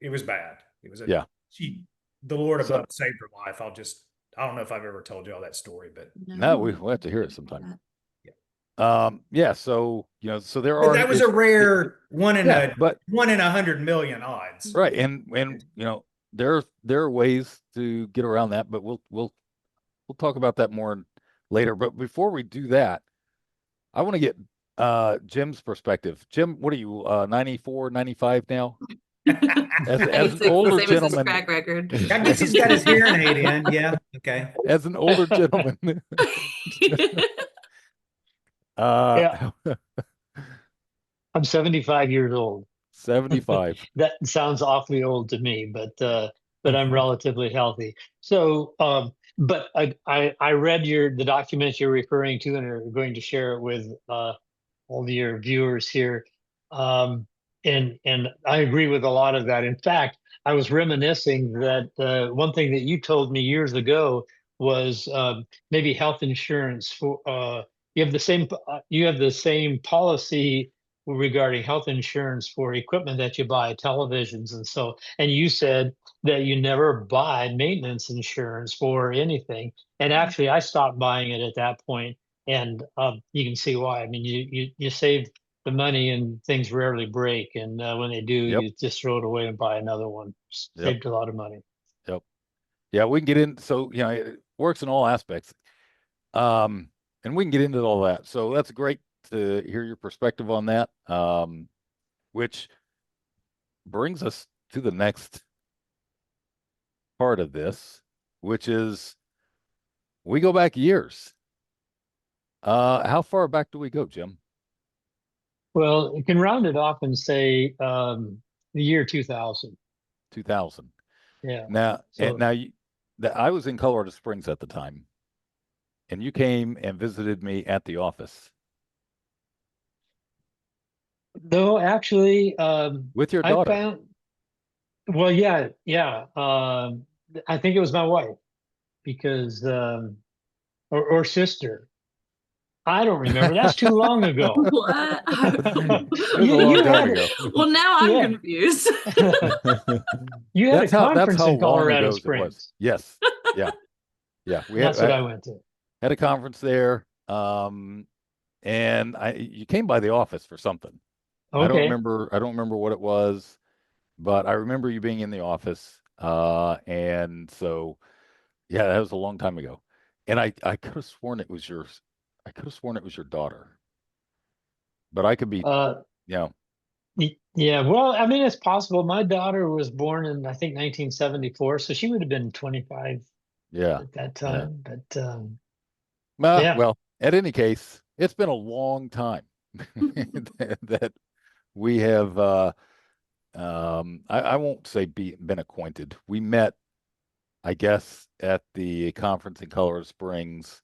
it was bad. It was Yeah. the Lord So above saved her life. I don't know if I've ever told you all that story, but no, we'll have to hear it sometime. yeah. Yeah, so so there But are that was a rare but 1 in 100 million odds. right, and there are ways to get around that, but we'll talk about that more later. But before we do that, I want to get Jim's perspective. Jim, what are you 94, 95 now? As an 96, older the same as his gentleman, track record. I guess he's got his hearing aid in. Yeah. Okay. as an older gentleman, Yeah, uh, I'm 75 years old. 75. That sounds awfully old to me, but I'm relatively healthy. So, but I read the documents you're referring to and are going to share it with all your viewers here. And I agree with a lot of that. In fact, I was reminiscing that one thing that you told me years ago was maybe health insurance for you have the same policy regarding health insurance for equipment that you buy, televisions and so. And you said that you never buy maintenance insurance for anything. And actually, I stopped buying it at that point, and you can see why. I mean, you save the money and things rarely break, and when they do, Yep. you just throw it away and buy another one. Yep. Saved a lot of money. Yep. Yeah, we can get in. So, it works in all aspects. And we can get into all that. So that's great to hear your perspective on that. Which brings us to the next part of this, which is we go back years. How far back do we go, Jim? Well, you can round it off and say the year 2000. 2000. Yeah. Now, So I was in Colorado Springs at the time, and you came and visited me at the office no, actually, with your I daughter. found Well, yeah, yeah. I think it was my wife because, or sister. I don't remember. That's too long ago. What? I don't It was You a long you time had ago. Well, now I'm yeah confused. you had a That's conference how in long Colorado ago it was. Springs. Yes. Yeah. Yeah. We had That's what I went to. had a conference there. And you came by the office for something. Okay. I don't remember what it was, but I remember you being in the office. And so yeah, that was a long time ago. And I could have sworn it was yours. I could have sworn it was your daughter, but I could be, Uh, you know, yeah. Well, I mean, it's possible. My daughter was born in, I think, 1974, so she would have been 25 yeah, at that yeah. time. But yeah. Well, at any case, it's been a long time that we have, I won't say been acquainted. We met, I guess, at the conference in Colorado Springs,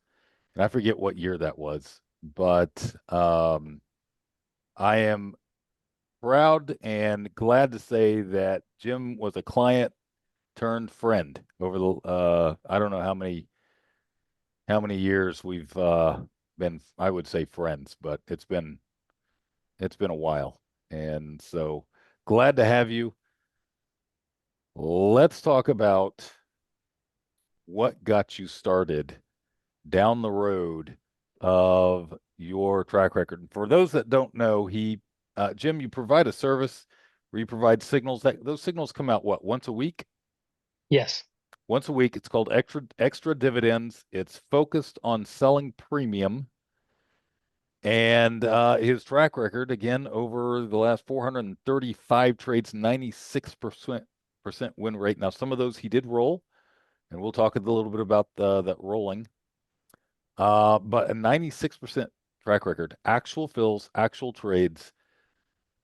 and I forget what year that was, but I am proud and glad to say that Jim was a client turned friend over the I don't know how many years we've been, I would say, friends, but it's been a while. And so glad to have you. Let's talk about what got you started down the road of your track record. For those that don't know, Jim, you provide a service where you provide signals that those signals come out what, once a week? Yes. Once a week. It's called extra dividends. It's focused on selling premium. And his track record, again, over the last 435 trades, 96% win rate. Now, some of those he did roll, and we'll talk a little bit about that rolling. But a 96% track record, actual fills, actual trades,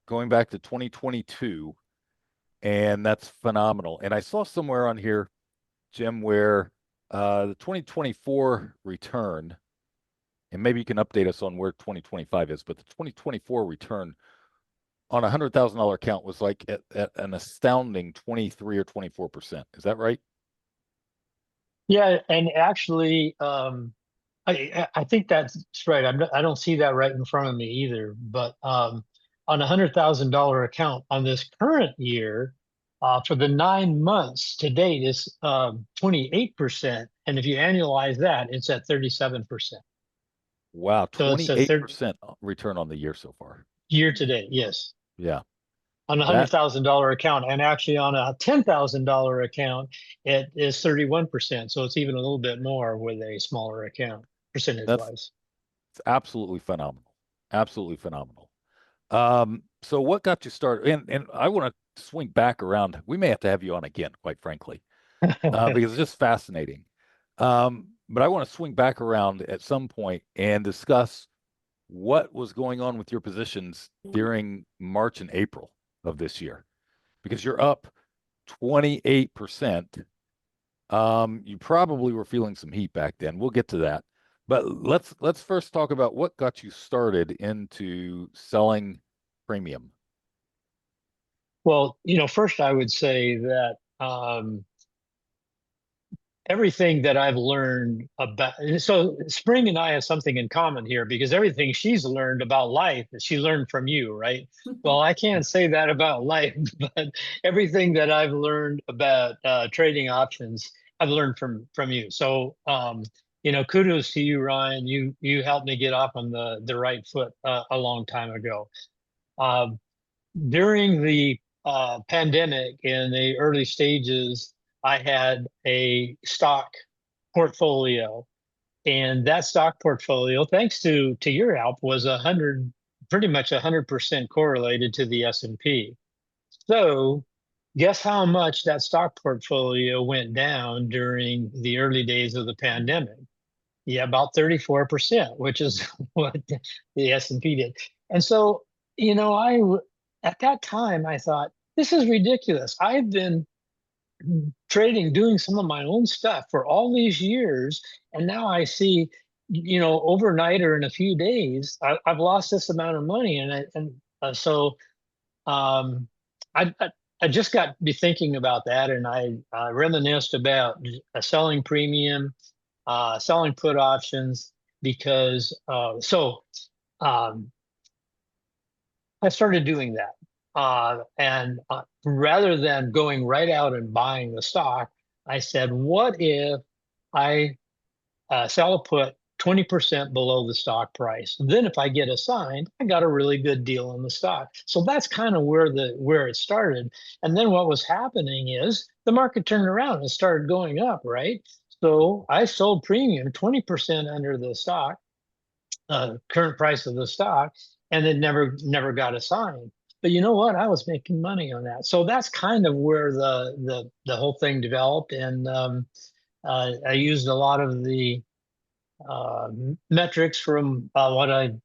going back to 2022, and that's phenomenal. And I saw somewhere on here, Jim, where the 2024 return, and maybe you can update us on where 2025 is, but the 2024 return on a $100,000 account was like at an astounding 23 or 24%. Is that right? Yeah, and actually, I think that's right. I don't see that right in front of me either. But on $100,000 account on this current year, for the 9 months to date is 28%, and if you annualize that, it's at 37%. Wow, So it's a third 28% return on the year so far. year to date. Yes, Yeah, on a that $100,000 account, and actually on a $10,000 account, it is 31%. So it's even a little bit more with a smaller account percentage that's wise. it's absolutely phenomenal. Absolutely phenomenal. So what got you started? And I want to swing back around. We may have to have you on again, quite frankly, because it's just fascinating. But I want to swing back around at some point and discuss what was going on with your positions during March and April of this year, because you're up 28%. You probably were feeling some heat back then. We'll get to that. But let's first talk about what got you started into selling premium. Well, first I would say that everything that I've learned about, so Spring and I have something in common here because everything she's learned about life, she learned from you, right? Well, I can't say that about life, but everything that I've learned about trading options, I've learned from you. So, kudos to you, Ryan. You helped me get off on the right foot a long time ago. Um, During the pandemic in the early stages, I had a stock portfolio, and that stock portfolio, thanks to your help, was pretty much 100% correlated to the S&P. So, guess how much that stock portfolio went down during the early days of the pandemic? Yeah, about 34%, which is what the S&P did. And so, at that time I thought, this is ridiculous. I've been trading, doing some of my own stuff for all these years, and now I see, overnight or in a few days, I've lost this amount of money, and so um, I I just got to be thinking about that, and I reminisced about selling premium, selling put options, because um, I started doing that. And rather than going right out and buying the stock, I said, what if I sell a put 20% below the stock price? Then if I get assigned, I got a really good deal on the stock. So that's kind of where it started. And then what was happening is the market turned around and started going up, right? So I sold premium 20% under the stock, current price of the stock, and it never got assigned. But you know what? I was making money on that. So that's kind of where the whole thing developed. And I used a lot of the uh, metrics from what had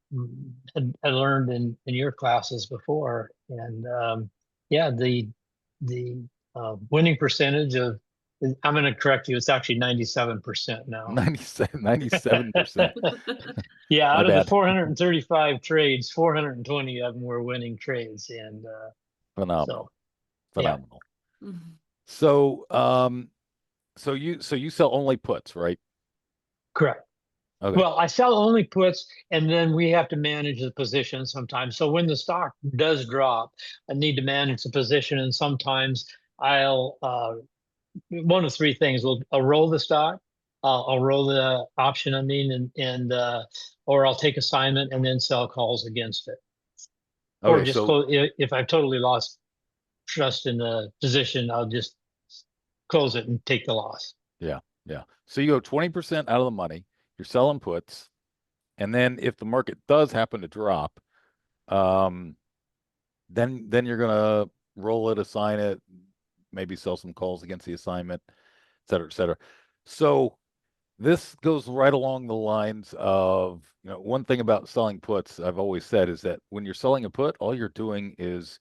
learned in your classes before. And yeah, the winning percentage of, I'm going to correct you, it's actually 97% now. 97%. Yeah, My out of the bad. 435 trades, 420 of them were winning trades. And Phenomenal. so, yeah, Phenomenal. So, so you sell only puts, right? correct. Okay. Well, I sell only puts, and then we have to manage the position sometimes. So when the stock does drop, I need to manage the position, and sometimes I'll one of three things: I'll roll the stock, I'll roll the option. I mean, and or I'll take assignment and then sell calls against it, or Okay. just So close. If I've totally lost trust in the position, I'll just close it and take the loss. yeah, yeah. So you go 20% out of the money, you're selling puts, and then if the market does happen to drop, um, then you're gonna roll it, assign it, maybe sell some calls against the assignment, et cetera, et cetera. So this goes right along the lines of, one thing about selling puts I've always said is that when you're selling a put, all you're doing is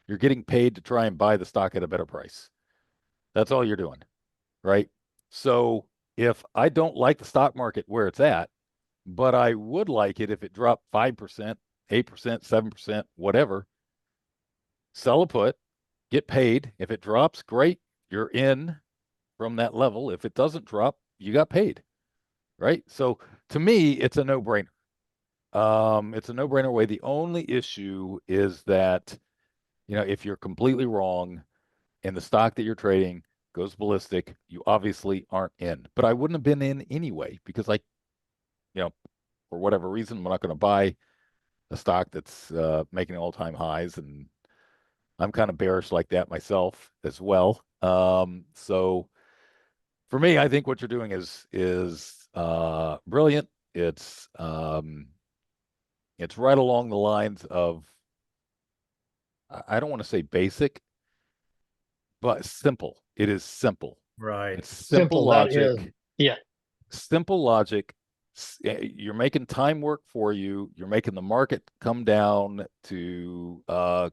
you're getting paid to try and buy the stock at a better price. That's all you're doing, right? So if I don't like the stock market where it's at, but I would like it if it dropped 5%, 8%, 7%, whatever, sell a put, get paid. If it drops, great, you're in from that level. If it doesn't drop, you got paid, right? So to me, it's a no-brainer. It's a no-brainer way. The only issue is that, if you're completely wrong and the stock that you're trading goes ballistic, you obviously aren't in. But I wouldn't have been in anyway because for whatever reason, I'm not going to buy a stock that's making all-time highs, and I'm kind of bearish like that myself as well. So for me, I think what you're doing is brilliant. It's right along the lines of, I don't want to say basic, but simple. It is simple. Right. It's simple Simple, that is, logic. yeah. Simple logic. You're making time work for you. You're making the market come down to the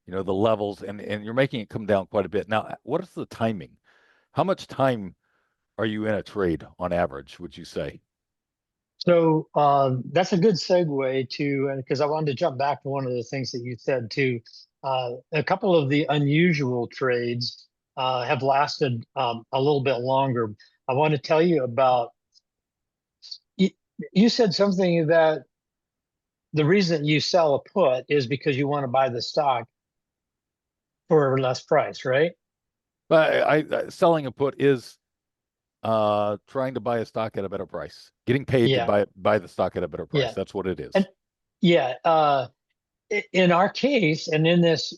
levels, and you're making it come down quite a bit. Now, what is the timing? How much time are you in a trade on average, would you say? So that's a good segue to, because I wanted to jump back to one of the things that you said too. A couple of the unusual trades have lasted a little bit longer. I want to tell you about, you, you said something that the reason you sell a put is because you want to buy the stock for a less price, right? But selling a put is trying to buy a stock at a better price, getting paid to Yeah, buy the stock at a better price. yeah. That's what it And is. yeah, in our case and in this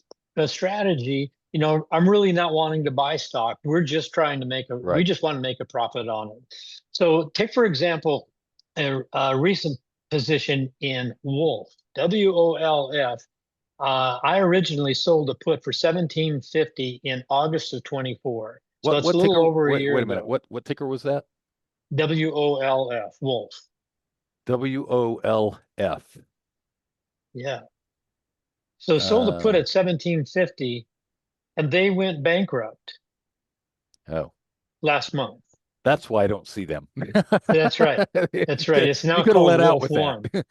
strategy, I'm really not wanting to buy stock. We're just trying to we Right. just want to make a profit on it. So take, for example, a recent position in Wolf, WOLF. I originally sold a put for 1750 in August of 24. So it's a What little ticker? over a Wait, year wait a minute. ago. What ticker was that? WOLF, Wolf. WOLF. Yeah. So sold a put Uh, at 1750 and they went bankrupt oh, last month. That's why I don't see them. That's right. That's right. It's You now could have called let out Wolf with that. One. Could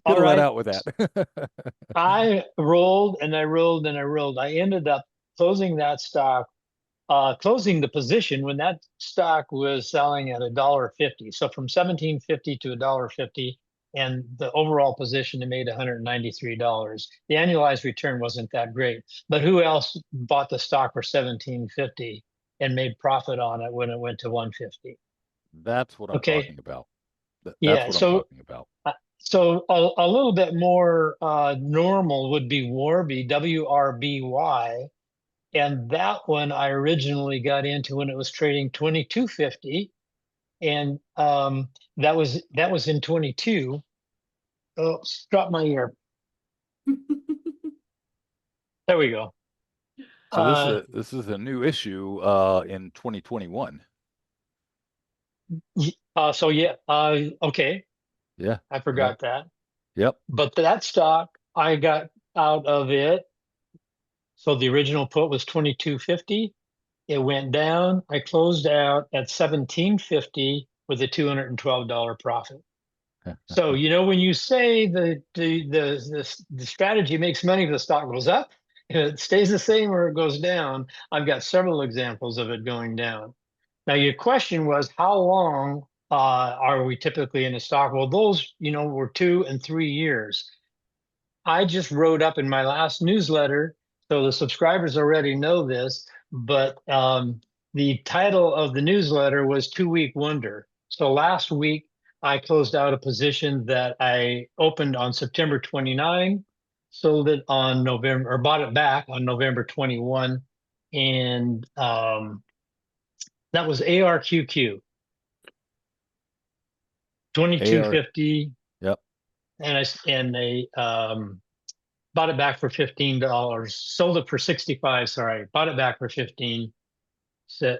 All have let right. out with that. I rolled and I rolled and I rolled. I ended up closing that stock, closing the position when that stock was selling at $1.50. So from 17.50 to $1.50, and the overall position it made $193. The annualized return wasn't that great, but who else bought the stock for 17.50 and made profit on it when it went to 150? That's what I'm Okay, talking about. That's yeah. what I'm talking about. So a little bit more normal would be Warby, WRBY, and that one I originally got into when it was trading 22.50, and that was in 22. Oh, drop my ear. There we go. So this is a new issue in 2021. So yeah, okay, Yeah. I Yeah. forgot that. Yep. But that stock I got out of it. So the original put was 22.50. It went down. I closed out at 17.50 with a $212 profit. So, when you say the strategy makes money if the stock goes up, if it stays the same or it goes down, I've got several examples of it going down. Now, your question was how long are we typically in a stock? Well, those, were 2 and 3 years. I just wrote up in my last newsletter, so the subscribers already know this, but the title of the newsletter was 2 Week Wonder. So last week, I closed out a position that I opened on September 29, sold it on November, or bought it back on November 21, and that was ARQQ, 22.50, Yep. and they bought it back for $15. Sold it for 65. Sorry, bought it back for 15. So,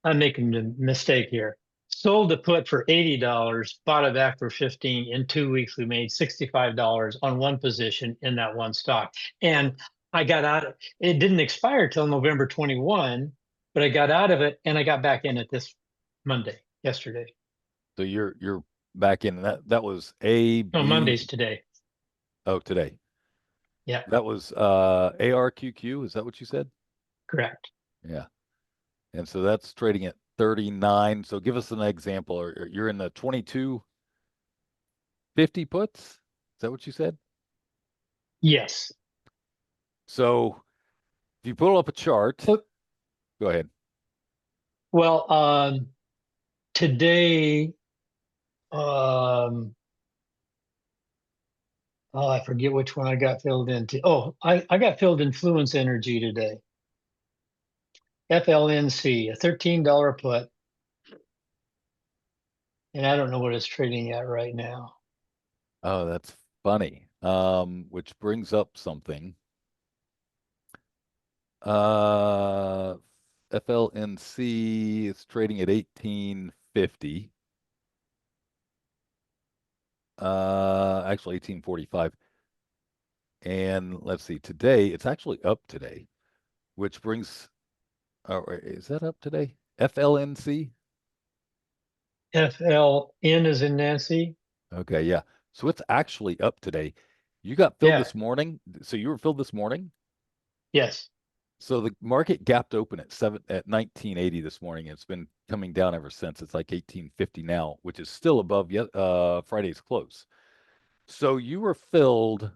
I'm making a mistake here. Sold the put for $80. Bought it back for 15. In 2 weeks, we made $65 on one position in that one stock. And I got out. It didn't expire till November 21, but I got out of it and I got back in it this Monday, yesterday. So you're back in that was A, No, B. Monday's today. Oh, today. Yeah, That was ARQQ. Is that what you said? correct. Yeah. And so that's trading at 39. So give us an example. Or you're in the 22.50 puts? Is that what you said? Yes. So if you pull up a chart, Look, go ahead. well, today, oh, I forget which one I got filled into. Oh, I got filled in Fluence Energy today. FLNC, a $13 put. And I don't know what it's trading at right now. Oh, that's funny. Which brings up something. FLNC is trading at 1850. Actually 1845. And let's see, today it's actually up today, which brings, is that up today? FLNC? FLN is in Nancy. Okay, yeah. So it's actually up today. You got filled Yeah. this morning. So you were filled this morning? Yes. So the market gapped open at 1980 this morning. It's been coming down ever since. It's like 1850 now, which is still above Friday's close. So you were filled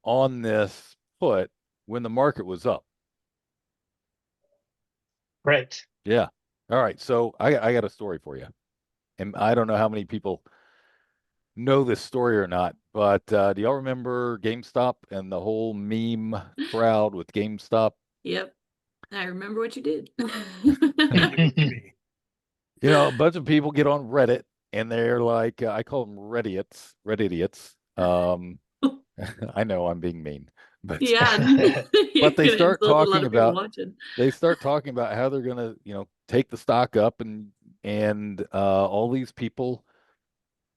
on this put when the market was up. Right. Yeah. All right. So I got a story for you. And I don't know how many people know this story or not, but do y'all remember GameStop and the whole meme crowd with GameStop? Yep. I remember what you did. A bunch of people get on Reddit and they're like, I call them Redditiots. I know I'm being mean, but Yeah. You're but they gonna start insult a lot talking of people about watching. how they're gonna, take the stock up and all these people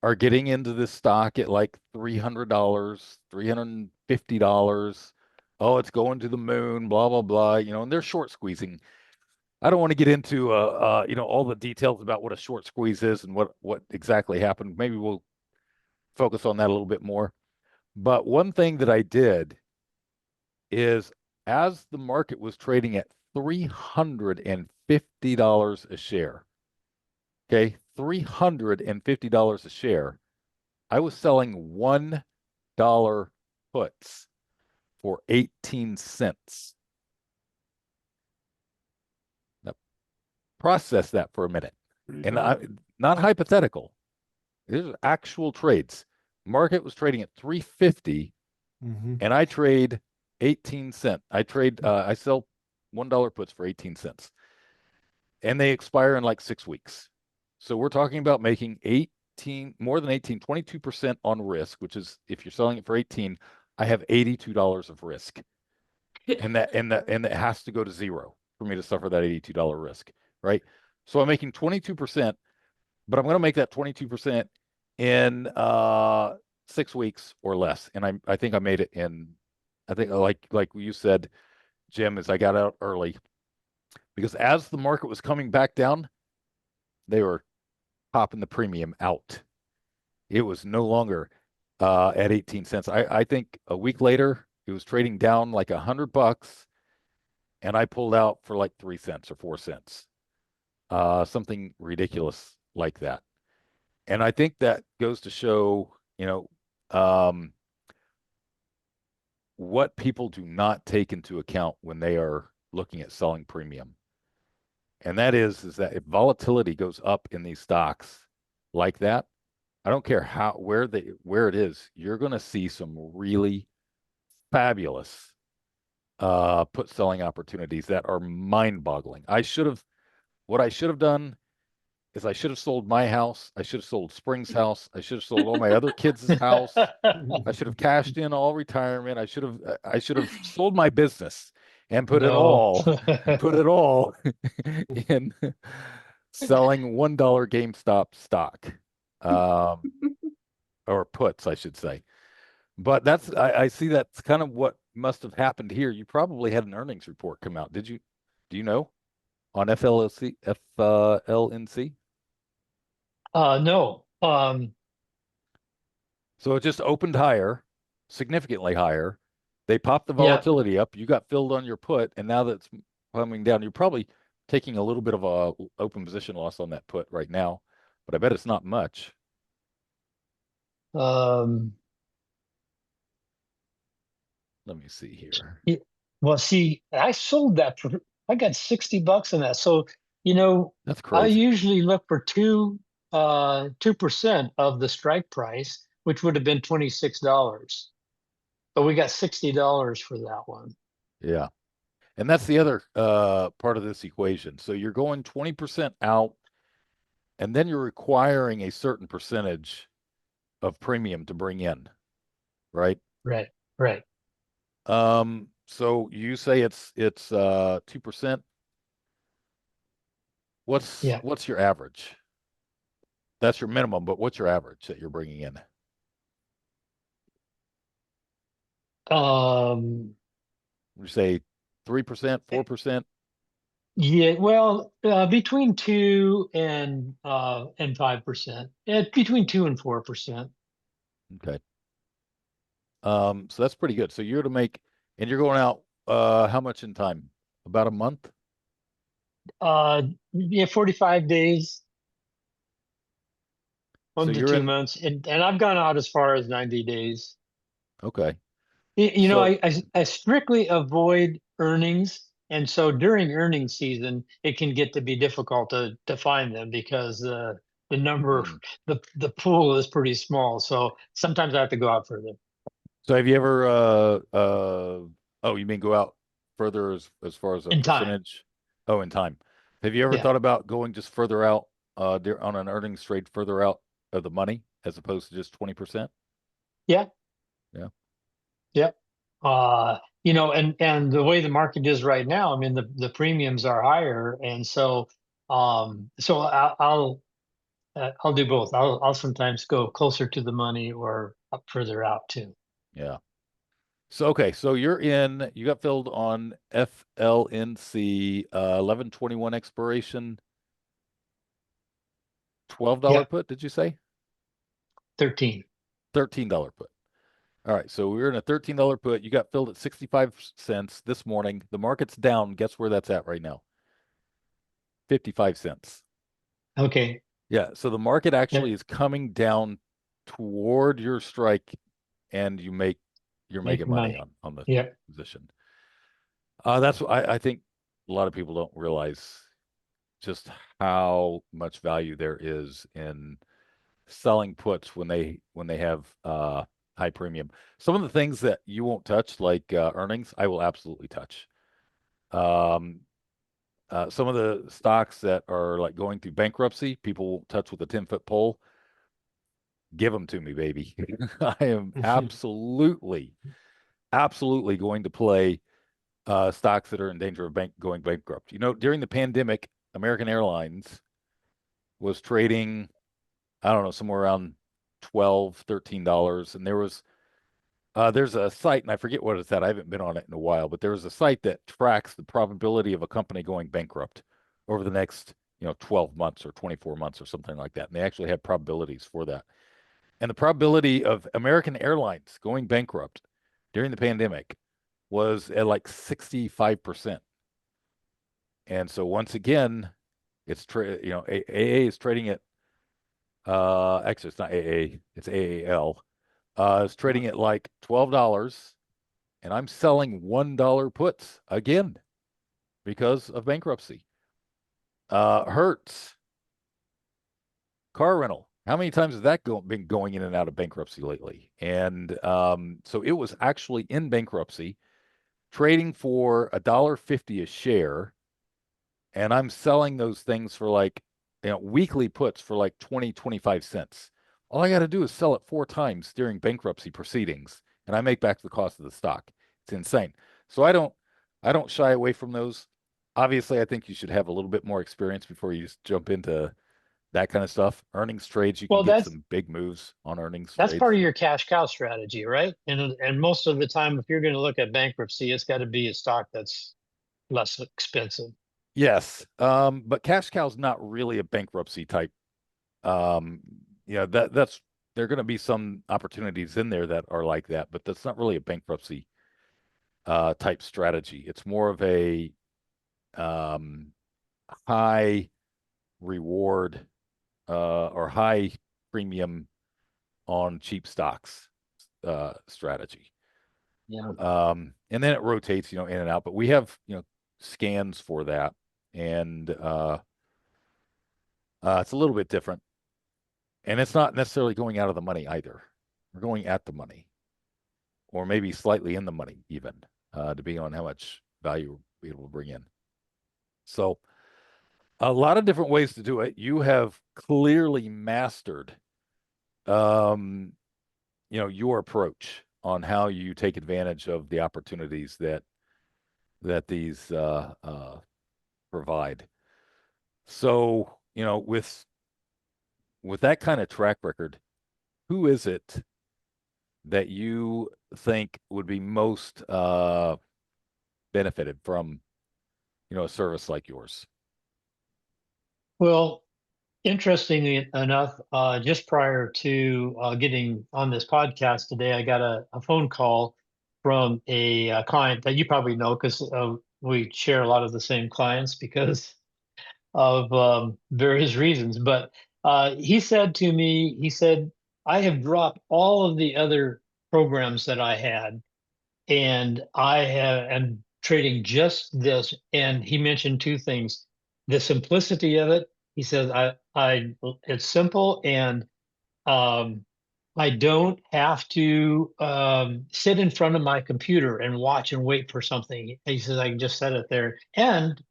are getting into this stock at like $300, $350. Oh, it's going to the moon, blah, blah, blah, and they're short squeezing. I don't want to get into all the details about what a short squeeze is and what exactly happened. Maybe we'll focus on that a little bit more. But one thing that I did is, as the market was trading at $350 a share, okay, $350 a share, I was selling $1 puts for 18 cents. Now, process that for a minute. And not hypothetical. These are actual trades. Market was trading at 350, and I trade 18 cent. I sell $1 puts for 18 cents. And they expire in like 6 weeks. So we're talking about making more than 18, 22% on risk, which is, if you're selling it for 18, I have $82 of risk. And that has to go to zero for me to suffer that $82 risk, right? So I'm making 22%, but I'm going to make that 22% in 6 weeks or less. And I think I made it in, I think, like you said, Jim, is I got out early because as the market was coming back down, they were popping the premium out. It was no longer at 18 cents. I think a week later it was trading down like $100, and I pulled out for like 3 cents or 4 cents, something ridiculous like that. And I think that goes to show, what people do not take into account when they are looking at selling premium. And that is that if volatility goes up in these stocks like that, I don't care where it is, you're going to see some really fabulous put selling opportunities that are mind-boggling. What I should have done is I should have sold my house. I should have sold Spring's house. I should have sold all my other kids' house. I should have cashed in all retirement. I should have sold my business and put it No. all in selling $1 GameStop stock, or puts, I should say. But I see that's kind of what must have happened here. You probably had an earnings report come out. Do you know, on FLNC? No. So it just opened higher, significantly higher. They popped the Yeah. volatility up. You got filled on your put, and now that's coming down. You're probably taking a little bit of a open position loss on that put right now, but I bet it's not much. Um, Let me see here. yeah, well, see, I sold that for, I got $60 on that. So, That's I crazy. usually look for 2% of the strike price, which would have been $26. But we got $60 for that one. Yeah. And that's the other part of this equation. So you're going 20% out, and then you're requiring a certain percentage of premium to bring in, right? Right, right. So you say it's 2%. Yeah. What's your average? That's your minimum, but what's your average that you're bringing in? You say 3%, 4%? Yeah, well, between 2% and 5%. Between 2% and 4%. Okay. So that's pretty good. So and you're going out how much in time? About a month? Yeah, 45 days, So 1 to 2 months, and I've gone out as far as 90 days. okay. I, So I I strictly avoid earnings, and so during earnings season, it can get to be difficult to find them because the number, mm. the pool is pretty small. So sometimes I have to go out further So have you ever oh, you mean go out further as far as a in time. percentage? Oh, in time. Have you ever Yeah, thought about going just further out on an earnings trade further out of the money as opposed to just 20%? yeah, Yeah. yeah. And the way the market is right now, I mean, the premiums are higher, and so I'll do both. I'll sometimes go closer to the money or up further out too. Yeah. So okay, so you got filled on FLNC 11/21 expiration, $12 Yeah, put, did you say? 13. $13 put. All right, so we were in a $13 put. You got filled at 65 cents this morning. The market's down. Guess where that's at right now? 55 cents. Okay. Yeah, so the market Yeah, actually is coming down toward your strike, and you're making making money money. on the Yeah. position. That's what I think a lot of people don't realize just how much value there is in selling puts when they have high premium. Some of the things that you won't touch, like earnings, I will absolutely touch. Um, some of the stocks that are like going through bankruptcy, people won't touch with a 10-foot pole. Give them to me, baby. I am absolutely going to play stocks that are in danger of going bankrupt. You know, during the pandemic, American Airlines was trading, I don't know, somewhere around 12, $13. And there's a site, and I forget what it's at. I haven't been on it in a while, but there was a site that tracks the probability of a company going bankrupt over the next, 12 months or 24 months or something like that. And they actually had probabilities for that. And the probability of American Airlines going bankrupt during the pandemic was at like 65%. And so once again, AA is trading at actually it's not AA, it's AAL. It's trading at like $12, and I'm selling $1 puts again because of bankruptcy. Hertz car rental. How many times has that been going in and out of bankruptcy lately? And so it was actually in bankruptcy, trading for $1.50 a share, and I'm selling those things for like, weekly puts for like 20, 25 cents. All I got to do is sell it 4 times during bankruptcy proceedings, and I make back the cost of the stock. It's insane. So I don't shy away from those. Obviously, I think you should have a little bit more experience before you just jump into that kind of stuff. Earnings trades, you can Well, get that's some big moves on earnings that's part trades. of your cash cow strategy, right? And most of the time, if you're going to look at bankruptcy, it's got to be a stock that's less expensive. Yes. But cash cow's not really a bankruptcy type. Um, that's there are going to be some opportunities in there that are like that, but that's not really a bankruptcy type strategy. It's more of a um, high reward or high premium on cheap stocks strategy. Yeah. And then it rotates, in and out. But we have, scans for that, and it's a little bit different. And it's not necessarily going out of the money either. We're going at the money, or maybe slightly in the money, even, depending on how much value we're able to bring in. So, a lot of different ways to do it. You have clearly mastered, um, your approach on how you take advantage of the opportunities that these provide. So, with that kind of track record, who is it that you think would be most benefited from, a service like yours? Well, interestingly enough, just prior to getting on this podcast today, I got a phone call from a, client that you probably know because we share a lot of the same clients because of various reasons. But he said to me, he said, I have dropped all of the other programs that I had, and am trading just this. And he mentioned two things: the simplicity of it. He says, it's simple, and um, I don't have to sit in front of my computer and watch and wait for something. He says I can just set it there, and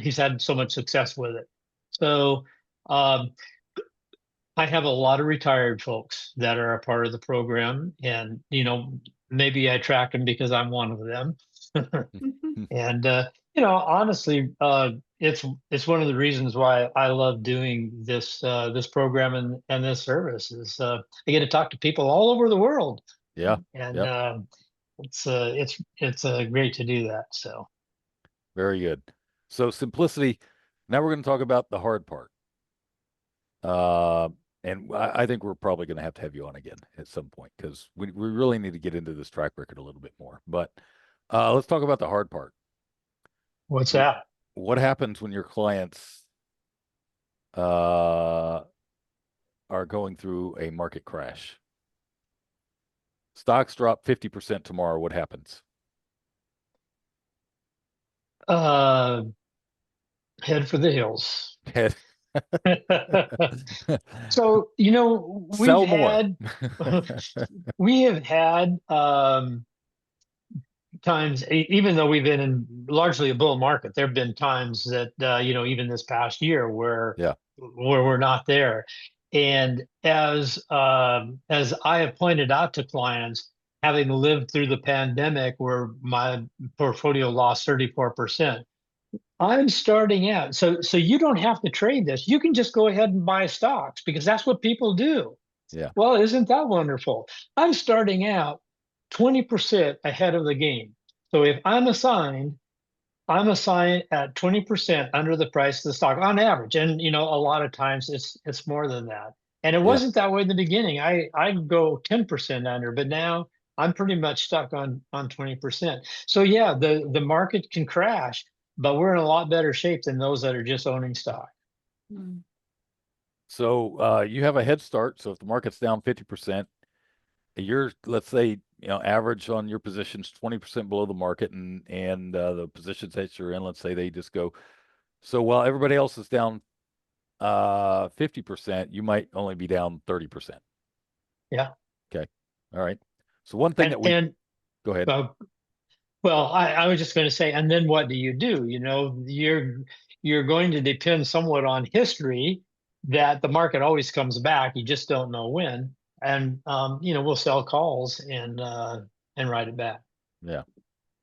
he's had so much success with it. So um, I have a lot of retired folks that are a part of the program, and maybe I attract them because I'm one of them. And honestly, it's one of the reasons why I love doing this program and this service is I get to talk to people all over the world, Yeah. and Yep. it's great to do that. So Very good. So simplicity. Now we're going to talk about the hard part. And I think we're probably going to have you on again at some point because we really need to get into this track record a little bit more. But let's talk about the hard part. what's that? What happens when your clients are going through a market crash? Stocks drop 50% tomorrow. What happens? Head for the hills. Head. So, Sell more. we have had times, even though we've been in largely a bull market, there have been times that, even this past year where Yeah. we're not there. And as I have pointed out to clients, having lived through the pandemic where my portfolio lost 34%, I'm starting out. So you don't have to trade this. You can just go ahead and buy stocks because that's what people do. Yeah. Well, isn't that wonderful? I'm starting out 20% ahead of the game. So if I'm assigned at 20% under the price of the stock on average. And a lot of times it's more than that. And it Yeah. wasn't that way in the beginning. I'd go 10% under, but now I'm pretty much stuck on 20%. So yeah, the market can crash, but we're in a lot better shape than those that are just owning stock. Mm. So you have a head start. So if the market's down 50%, you're, let's say, average on your positions 20% below the market, and the positions that you're in, let's say they just go. So while everybody else is down 50%, you might only be down 30%. Yeah. Okay. All right. So one thing that we go ahead. Well, I was just going to say, and then what do? You're going to depend somewhat on history that the market always comes back. You just don't know when. And we'll sell calls and write it back. Yeah.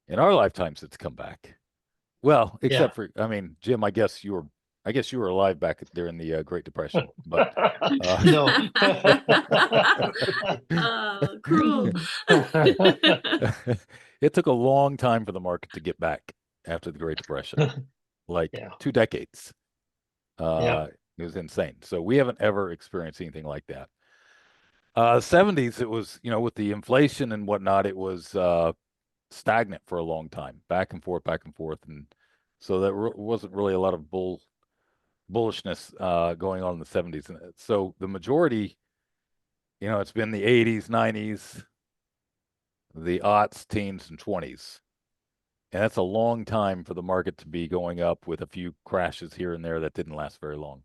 In our lifetimes, it's come back. Well, Yeah. except for, I mean, Jim, I guess you were alive back there in the Great Depression, but No. Cruel. it took a long time for the market to get back after the Great Depression, like Yeah. 2 decades. Yeah. It was insane. So we haven't ever experienced anything like that. 70s, it was, with the inflation and whatnot, it was stagnant for a long time, back and forth, back and forth, and so there wasn't really a lot of bullishness going on in the 70s. And so the majority, it's been the 80s, 90s, the aughts, teens, and 20s. And that's a long time for the market to be going up with a few crashes here and there that didn't last very long.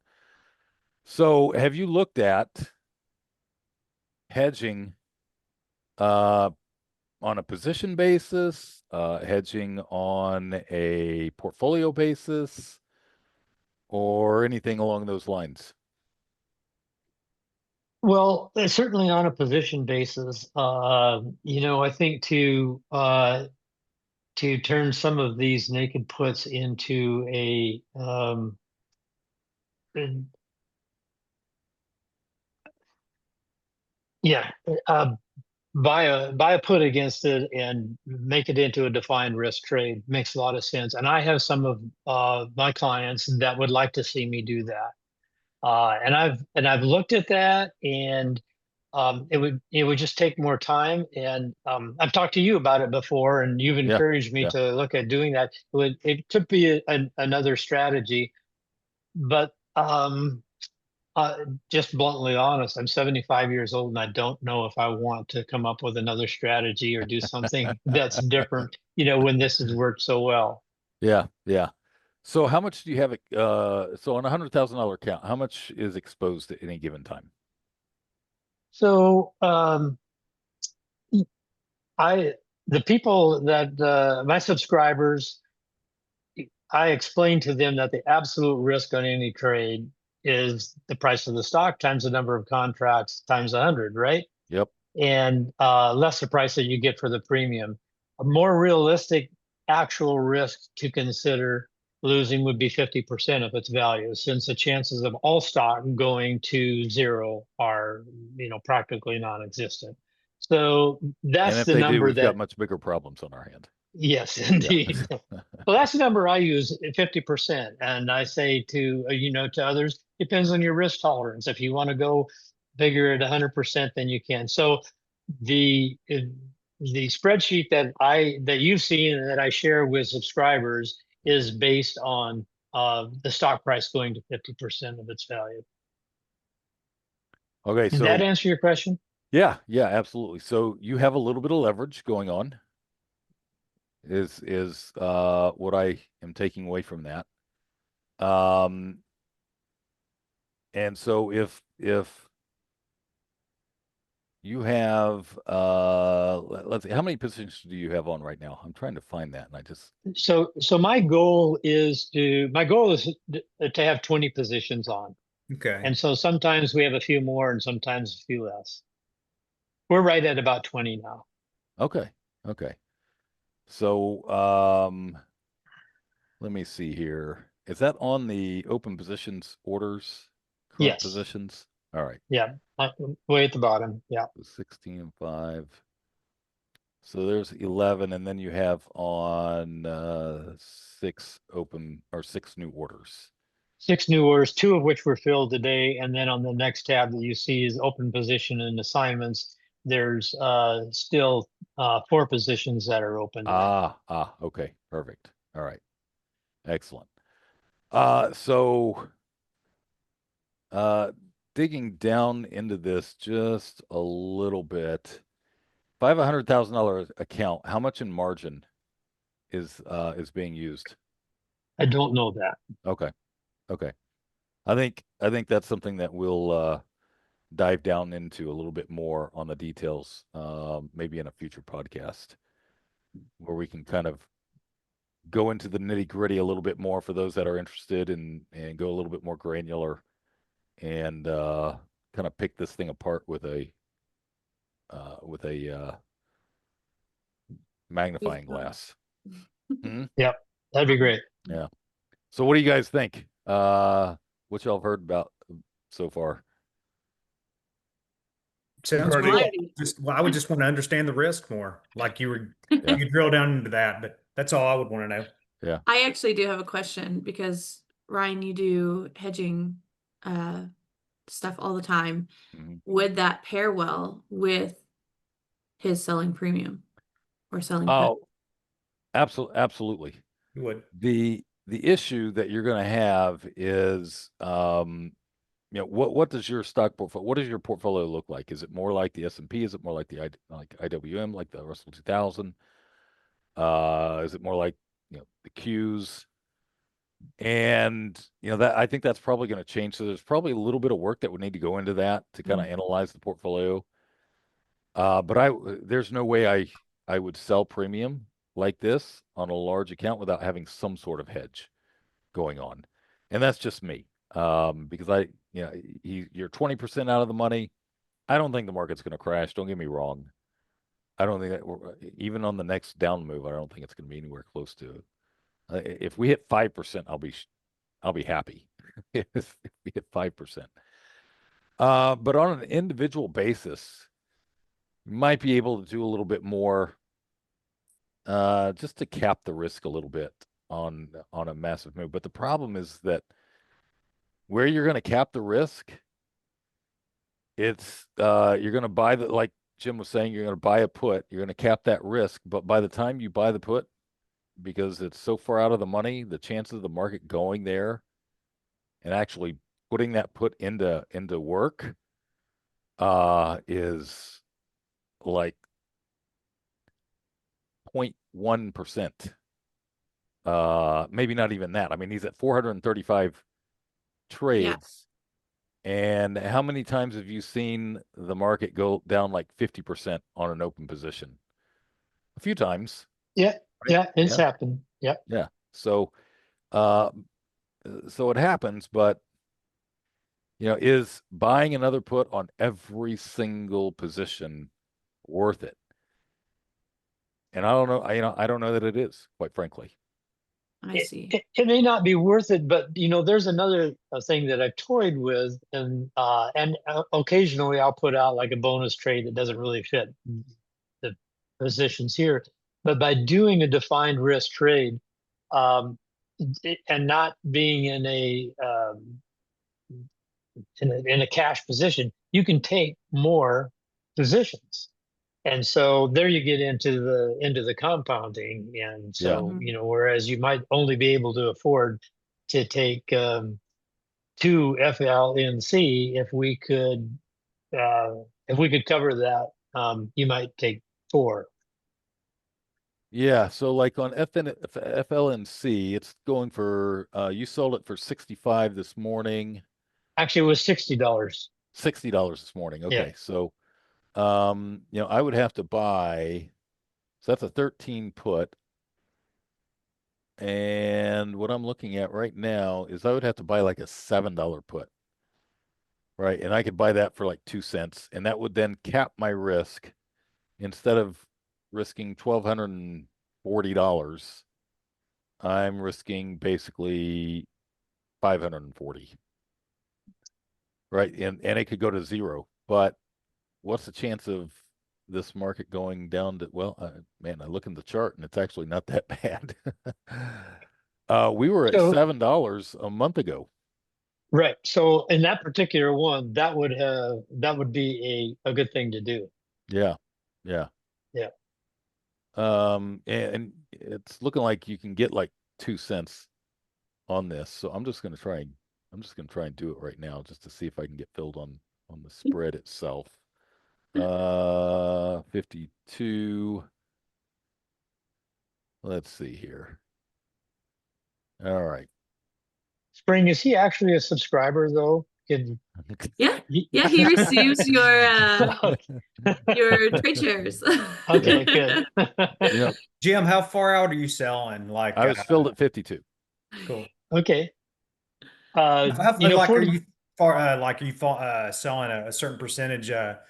So have you looked at hedging on a position basis, hedging on a portfolio basis, or anything along those lines? Well, certainly on a position basis, I think to turn some of these naked puts into yeah, buy a put against it and make it into a defined risk trade makes a lot of sense. And I have some of my clients that would like to see me do that. And I've looked at that, and it would just take more time. And I've talked to you about it before, and you've Yeah, encouraged me yeah, to look at doing that. It could be another strategy, but just bluntly honest, I'm 75 years old, and I don't know if I want to come up with another strategy or do something that's different. When this has worked so well. yeah, yeah. So how much do you have? So on $100,000 account, how much is exposed at any given time? So the people that my subscribers, I explain to them that the absolute risk on any trade is the price of the stock times the number of contracts times 100, right? Yep. And less the price that you get for the premium. A more realistic actual risk to consider losing would be 50% of its value, since the chances of all stock going to zero are, practically non-existent. So And that's if the they do, number we've got that, much bigger problems on our hand. yes, Yeah. indeed. Well, that's the number I use, 50%. And I say to, to others, depends on your risk tolerance. If you want to go bigger at 100%, then you can. So the spreadsheet that you've seen and that I share with subscribers is based on the stock price going to 50% of its value. Okay, Did that so answer your question? yeah, absolutely. So you have a little bit of leverage going on, is what I am taking away from that. And so if you have let's see, how many positions do you have on right now? I'm trying to find that, and I just So my goal is to have 20 positions on. Okay. And so sometimes we have a few more and sometimes a few less. We're right at about 20 now. okay. So let me see here. Is that on the open positions orders, current Yes. positions? All right. Yeah. Way at the bottom. Yeah. 16 and 5. So there's 11, and then you have on 6 new orders. 6 new orders, 2 of which were filled today. And then on the next tab that you see is open position and assignments. There's still 4 positions that are open there. Okay, perfect. All right, excellent. So digging down into this just a little bit. If I have $100,000 account, how much in margin is being used? I don't know that. Okay. I think that's something that we'll dive down into a little bit more on the details, maybe in a future podcast, where we can kind of go into the nitty gritty a little bit more for those that are interested, and go a little bit more granular, and kind of pick this thing apart with a magnifying glass. Hmm? Yep. That'd be great. Yeah. So what do you guys think? What y'all have heard about so far? Sounds Regarding- cool. I would just want to understand the risk more. Like you Yeah. could drill down into that, but that's all I would want to know. Yeah. I actually do have a question because Ryan, you do hedging stuff all the time. Mhm. Would that pair well with his selling premium or selling put? Oh, absolutely. You would. The issue that you're going to have is, what does your stock portfolio, what does your portfolio look like? Is it more like the S&P? Is it more like the IWM, like the Russell 2000? Is it more like, the Qs? And, that, I think that's probably going to change. So there's probably a little bit of work that would need to go into that to kind of analyze the portfolio. But there's no way I would sell premium like this on a large account without having some sort of hedge going on. And that's just me. Because you're 20% out of the money. I don't think the market's going to crash. Don't get me wrong. I don't think that even on the next down move, I don't think it's going to be anywhere close to it. If we hit 5%, I'll be happy. If we hit 5%. But on an individual basis, you might be able to do a little bit more, just to cap the risk a little bit on a massive move. But the problem is that where you're going to cap the risk, it's you're going to buy like Jim was saying, you're going to buy a put, you're going to cap that risk, but by the time you buy the put, because it's so far out of the money, the chances of the market going there and actually putting that put into work is like 0.1%. Maybe not even that. I mean, he's at 435 trades. And how many times have you seen the market go down like 50% on an open position? A few times. Yeah. Right? Yeah. It's Yeah. happened. Yeah. Yeah. So, it happens, but is buying another put on every single position worth it? And I don't know. I don't know that it is, quite frankly. I see. It may not be worth it, but there's another thing that I've toyed with, and occasionally I'll put out like a bonus trade that doesn't really fit the positions here. But by doing a defined risk trade, um, and not being in a cash position, you can take more positions. And so there you get into the compounding. And Yeah. so, whereas you might only be able to afford to take two FLNC, if we could cover that, you might take four. Yeah, so like on FLNC, it's going for you sold it for 65 this morning. Actually, it was $60. $60 this morning. Yeah. Okay. So I would have to buy, so that's a 13 put. And what I'm looking at right now is I would have to buy like a $7 put. Right. And I could buy that for like 2 cents. And that would then cap my risk. Instead of risking $1,240, I'm risking basically 540. Right. And it could go to zero. But what's the chance of this market going down to, well, man, I look in the chart and it's actually not that bad. We were at So, $7 a month ago. right. So in that particular one, that would be a good thing to do. Yeah. Yeah. Yeah. And it's looking like you can get like 2 cents on this. So I'm just going to try and do it right now just to see if I can get filled on the spread itself. 52. Let's see here. All right. Spring, is he actually a subscriber though? Yeah, he receives your trade shares. Okay, good. Jim, how far out are you selling? Like, I was filled at 52. cool. Okay. Like, are you selling a certain percentage out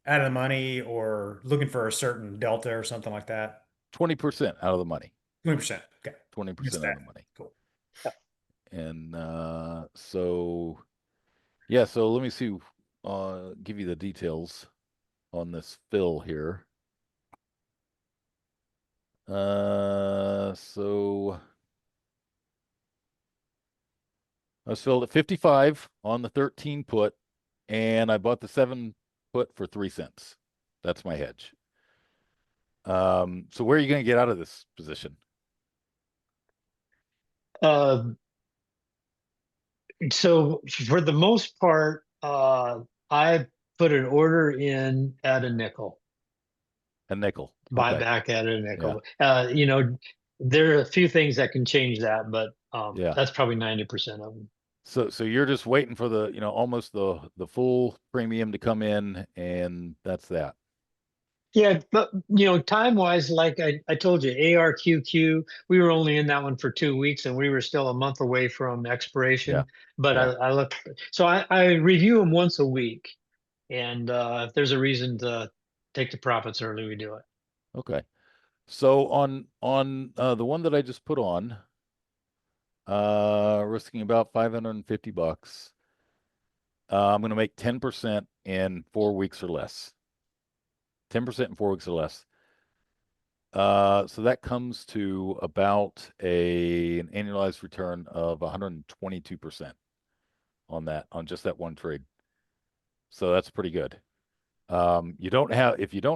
of the money, or looking for a certain delta or something like that? 20% out of the money. 20%. Okay. 20% out of the money. Cool. And so yeah, so let me see, give you the details on this fill here. So I was filled at 55 on the 13 put, and I bought the 7 put for 3 cents. That's my hedge. So where are you going to get out of this position? So for the most part, I put an order in at a nickel. A nickel. Buy Okay. back at a nickel. There are a few things that can change that, but Yeah. that's probably 90% of them. So you're just waiting for the, almost the full premium to come in, and that's that. Yeah, but time wise, like I told you, ARQQ, we were only in that one for 2 weeks, and we were still a month away from expiration. Yeah. But Yeah. I look, so I review them once a week, and if there's a reason to take the profits early, we do it. Okay. So on the one that I just put on, risking about $550, I'm going to make 10% in 4 weeks or less. 10% in 4 weeks or less. So that comes to about an annualized return of 122% on just that one trade. So that's pretty good. If you don't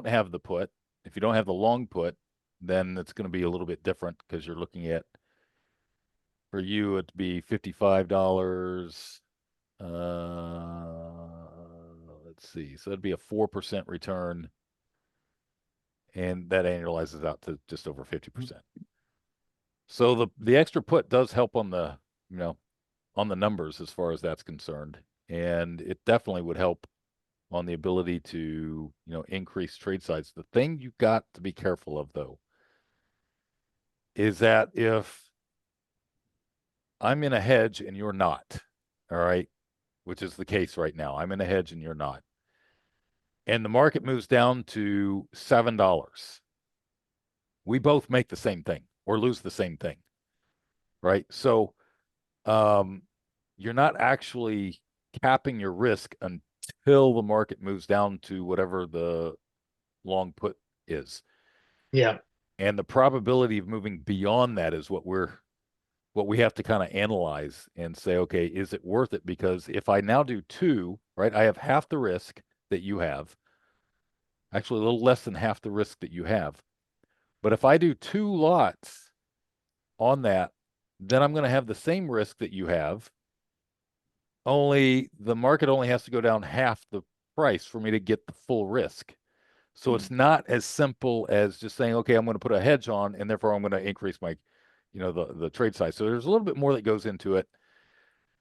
have the put, if you don't have the long put, then it's going to be a little bit different, because you're looking at, for you, it'd be $55. Let's see. So it'd be a 4% return, and that annualizes out to just over 50%. So the extra put does help on the, on the numbers as far as that's concerned. And it definitely would help on the ability to, increase trade size. The thing you've got to be careful of, though, is that if I'm in a hedge and you're not, all right, which is the case right now, I'm in a hedge and you're not, and the market moves down to $7, we both make the same thing or lose the same thing. right? So you're not actually capping your risk until the market moves down to whatever the long put is. Yeah. And the probability of moving beyond that is what we have to kind of analyze and say, okay, is it worth it? Because if I now do two, right, I have half the risk that you have, actually a little less than half the risk that you have. But if I do two lots on that, then I'm going to have the same risk that you have, only the market only has to go down half the price for me to get the full risk. So it's not as simple as just saying, okay, I'm going to put a hedge on and therefore I'm going to increase my, the trade size. So there's a little bit more that goes into it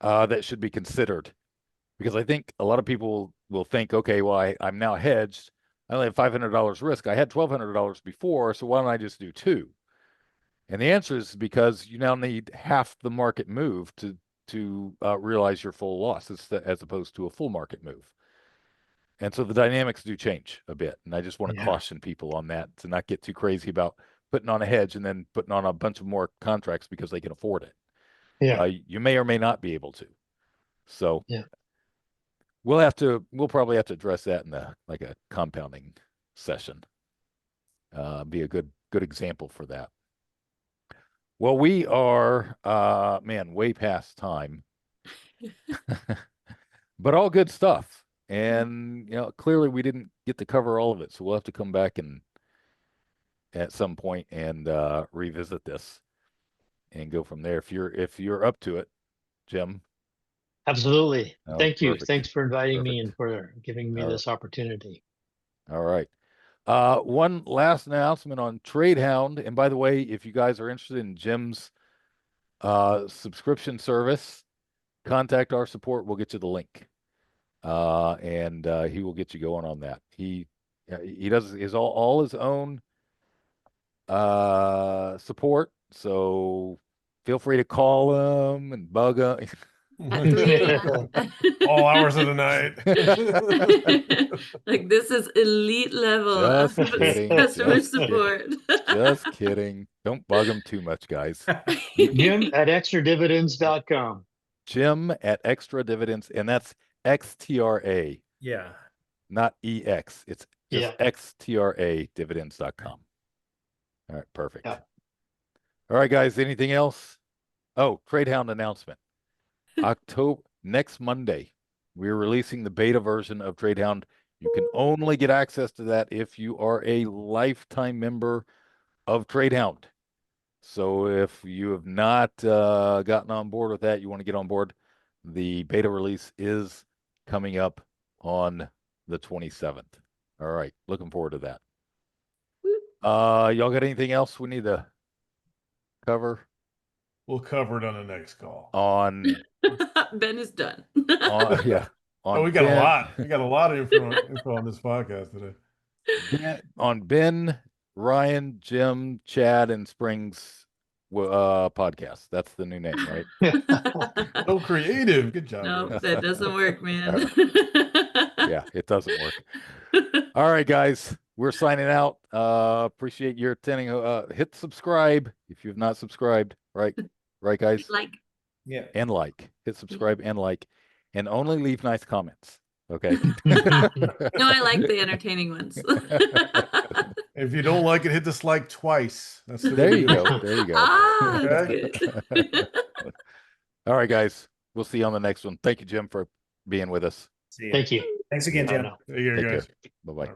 that should be considered, because I think a lot of people will think, okay, well, I'm now hedged. I only have $500 risk. I had $1,200 before, so why don't I just do two? And the answer is because you now need half the market move to realize your full loss as opposed to a full market move. And so the dynamics do change a bit. And I just want to caution people on that, to not get too crazy about putting on a hedge and then putting on a bunch of more contracts because they can afford it. Yeah. You may or may not be able to. So Yeah. we'll probably have to address that in a compounding session. Be a good example for that. Well, we are way past time. But all good stuff. And clearly we didn't get to cover all of it, so we'll have to come back and at some point and revisit this and go from there. If you're up to it, Jim. Absolutely. Oh, Thank you. perfect. Thanks for inviting me and Perfect. for giving me this opportunity. All right. One last announcement on TradeHound. And by the way, if you guys are interested in Jim's subscription service, contact our support. We'll get you the link. And he will get you going on that. He does all his own support, so feel free to call him and bug him. All hours of the night. Like, this is elite level Just kidding. customer Just support. Just kidding. Don't bug him too much, guys. Jim at extradividends.com. Jim at Extra Dividends, and that's XTRA. Yeah. Not EX. It's just XTRA dividends.com. All right, perfect. Yeah. All right, guys, anything else? Oh, TradeHound announcement. Next Monday, we're releasing the beta version of TradeHound. You can only get access to that if you are a lifetime member of TradeHound. So if you have not gotten on board with that, you want to get on board, the beta release is coming up on the 27th. All right, looking forward to that. Y'all got anything else we need to cover? We'll cover it on the next call. On Ben is done. yeah. We got a lot. We got a lot of info on this podcast today. On Ben, Ryan, Jim, Chad, and Springs podcast. That's the new name, right? So creative. Good job. No, that doesn't work, man. Yeah, it doesn't work. All right, guys, we're signing out. Appreciate your attending. Hit subscribe if you've not subscribed. Right, guys. And hit subscribe and like, and only leave nice comments. Okay. No, I like the entertaining ones. If you don't like it, hit dislike twice. There you go. There you go. That's good. All right, guys. We'll see you on the next one. Thank you, Jim, for being with us. see you. Thank you. Thanks again, Jim. Take care, guys. Bye-bye.